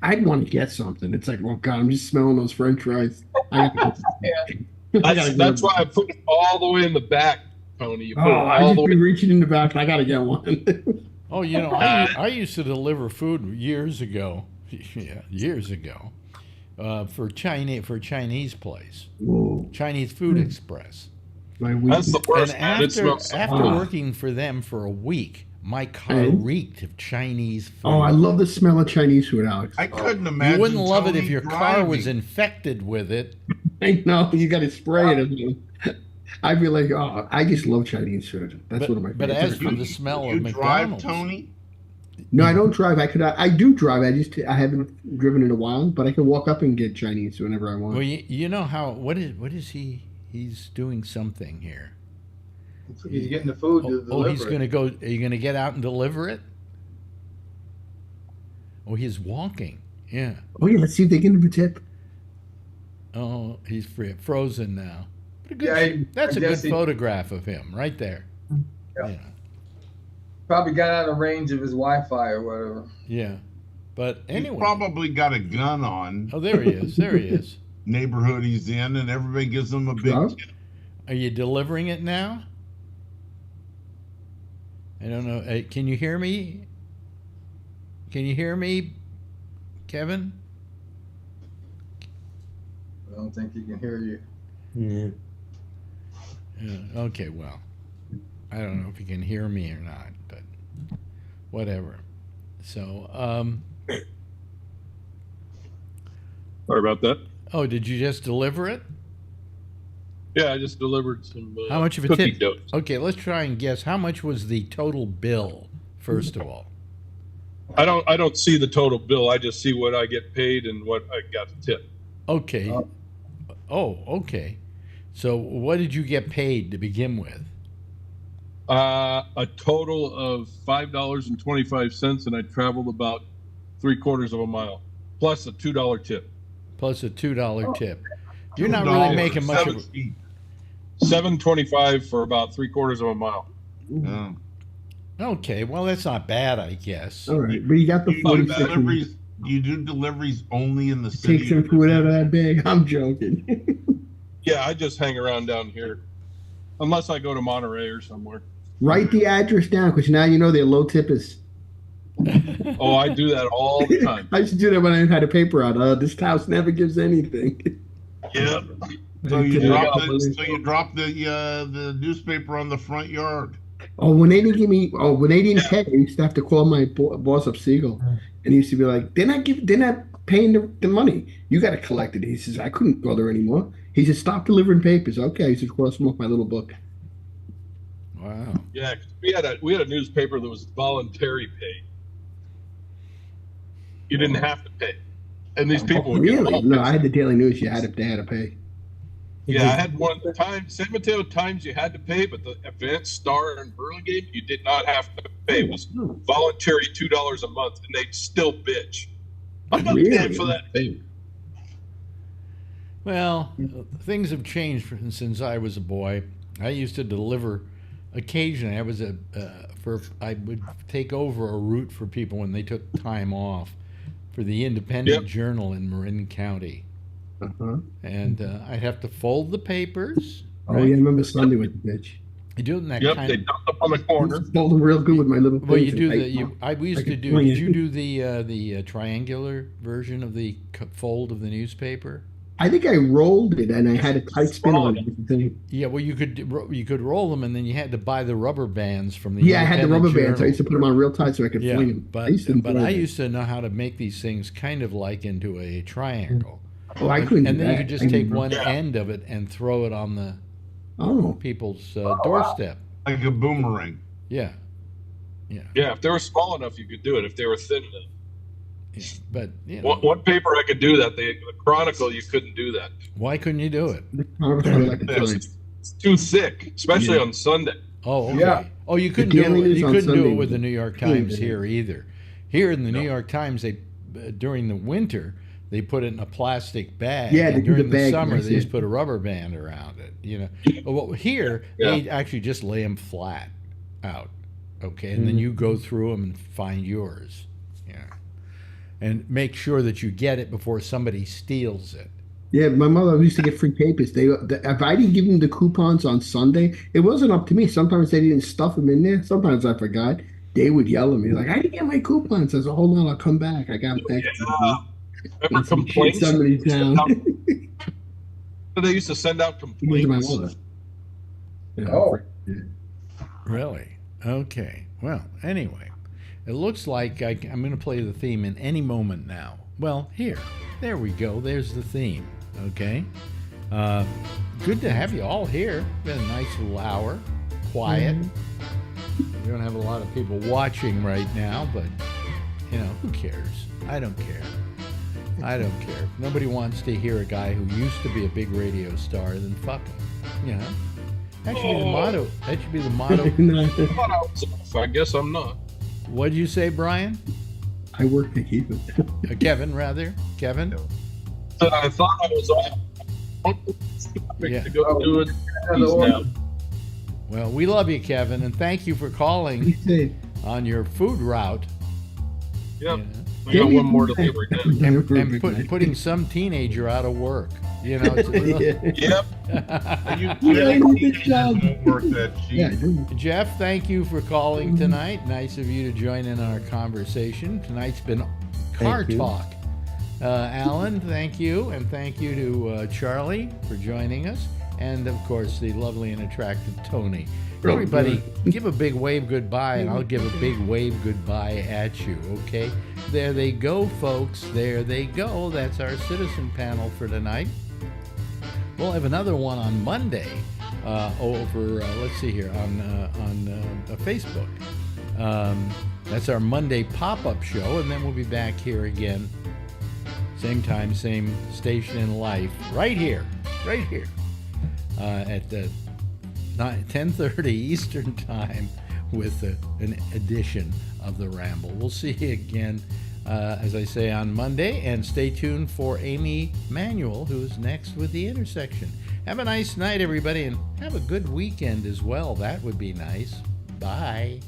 I'd want to get something. It's like, oh God, I'm just smelling those French fries. I gotta That's why I put it all the way in the back, Tony. You put it I all just the be way. reaching in the back. I gotta get one. Oh, I used to deliver food years ago. Yeah, years ago, for Chinese place, Whoa, Chinese Food Express. my That's the worst. And man. It after smells so after bad. working for them for a week, my car And? reeked of Chinese food. Oh, I love the smell of Chinese food, Alex. I couldn't imagine. You wouldn't love it if Tony your car was driving. infected with it. I know you got to spray it. I'd be like, oh, I just love Chinese food. That's one of my But favorites. as for the smell You of drive, McDonald's, Tony? No, I don't drive. I do drive. I haven't driven in a while, but I can walk up and get Chinese whenever I want. well, you know how what is he? He's doing something here. he's getting the food to deliver. He's going to go. Are you going to get out and deliver it? Oh, he's walking. Yeah. Oh yeah, let's see if they give him a tip. Oh, he's frozen now. But a good, Yeah, that's I a good guess he- photograph of him right there. Yeah. Probably got out of range of his Wi-Fi or whatever. Yeah. But He's anyway. probably got a gun on. Oh, there he is. There he is. Neighborhood he's in, and everybody gives him a big Huh? tip. Are you delivering it now? I don't know. Can you hear me? Can you hear me, Kevin? I don't think he can hear you. Yeah. Yeah, okay, well, I don't know if you can hear me or not, but whatever. So, Sorry about that. oh, did you just deliver it? Yeah, I just delivered some. How much of a cookie tip? dough. Okay, let's try and guess. How much was the total bill, first of all? I don't see the total bill. I just see what I get paid and what I got to tip. Okay. Oh, okay. So what did you get paid to begin with? A total of $5.25, and I traveled about 3/4 of a mile, plus a $2 tip. Plus a $2 tip. You're not really making much of it. $7.25 for about 3/4 of a mile. Yeah. Okay, well, that's not bad, I guess. All right, but you got the You 40 do deliveries. you do deliveries only in the city? Take some food out of that bag. I'm joking. Yeah, I just hang around down here, unless I go to Monterey or somewhere. Write the address down because now you know they're low tippers. Oh, I do that all the time. I used to do that when I had a paper out. This house never gives anything. Yeah. So you Yeah. drop the newspaper on the front yard. Oh, when they didn't pay, I used to have to call my boss up Siegel, and he used to be like, they're not paying the money. You got to collect it. He says, I couldn't go there anymore. He said, stop delivering papers. Okay, I used to cross them off my little book. Wow. Yeah, 'cause we had a newspaper that was voluntary pay. You didn't have to pay, and these people would get Really? all No, pissed. I had the Daily News. They had to pay. Yeah, I had one time. San Mateo Times you had to pay, but the Event, Star, and Burlingame you did not have to pay. It was voluntary $2 a month, and they'd still bitch. I'm not Really? paying for that paper. Well, things have changed since I was a boy. I used to deliver occasionally. I would take over a route for people when they took time off for the Independent Yep. Journal in Marin County. Uh-huh. And I'd have to fold the papers. Oh, yeah, I remember Sunday with the bitch. You do it in that Yep, kind they of. dumped up on the corner. Fold them real good with my little. Well, you things. do we used I to could do. swing Did it. you do the triangular version of the fold of the newspaper? I think I rolled it and I had a tight spin on it. with the thing. Yeah, well, you could roll them, and then you had to buy the rubber bands from the. Yeah, I had the Independent rubber bands. I Journal. used to put them on real tight so I could Yeah, fling them. but I used to enjoy I that. used to know how to make these things kind of like into a triangle. Oh, I couldn't. And do then you that. could just I take couldn't. one end of it and throw it on the Oh, people's doorstep. Like a boomerang. Yeah, Yeah, if they were small enough, you could do it. If they were thin enough. yeah. But you know, One paper I could do that. The Chronicle, you couldn't do that. why couldn't you do it? I was probably like a Because sign. it's too thick, especially Yeah. on Sunday. Oh, okay. Yeah. Oh, you couldn't do Daily it. News You on couldn't do Sunday it with was the New York really Times good. here either. Here in the New No. York Times, they during the winter they put it in a plastic bag. Yeah, they and do the during the bag, summer I they see just it. put a rubber band around it. You know, well, here Yeah. they actually just lay them flat out. Okay, and then you go through them and find yours. Yeah, and make sure that you get it before somebody steals it. Yeah, my mother used to get free papers. If I didn't give them the coupons on Sunday, it wasn't up to me. Sometimes they didn't stuff them in there. Sometimes I forgot. They would yell at me like, "I didn't get my coupons." I said, "Hold on, I'll come back. I got them." Remember complaints? Somebody down. They used to send out To my complaints. mother. Yeah, Oh. Really? Okay. Well, anyway, it looks like I'm going to play the theme in any moment now. Well, there we go. There's the theme. Okay. Good to have you all here. Been a nice little hour. Quiet. We don't have a lot of people watching right now, but you know, who cares? I don't care. I don't care. If nobody wants to hear a guy who used to be a big radio star, then fuck him. You know. That should be the motto. That should be the motto. I thought I was off. I guess I'm not. What'd you say, Brian? I work to keep it. Kevin, rather. Kevin? So I thought I was off. Yeah. To go do it. Now. Well, we love you, Kevin, and thank you for calling He said, on your food route. Yep. You know, I got one more delivery now. and putting some teenager out of work. You know, it's a little- Yep. You Yeah, I can't need this job. work that cheap. Yeah, I do. Jeff, thank you for calling tonight. Nice of you to join in our conversation. Tonight's been car Thank you. talk. Alan, thank you, and thank you to Charlie for joining us, and of course the lovely and attractive Tony. Everybody, give a big wave goodbye, and I'll give a big wave goodbye at you, okay? There they go, folks. There they go. That's our citizen panel for tonight. We'll have another one on Monday over, let's see here, on Facebook. That's our Monday pop-up show, and then we'll be back here again. Same time, same station in life, right here, at 10:30 Eastern Time with an edition of the Ramble. We'll see you again, as I say, on Monday, and stay tuned for Amy Manuel, who's next with The Intersection. Have a nice night, everybody, and have a good weekend as well. That would be nice. Bye.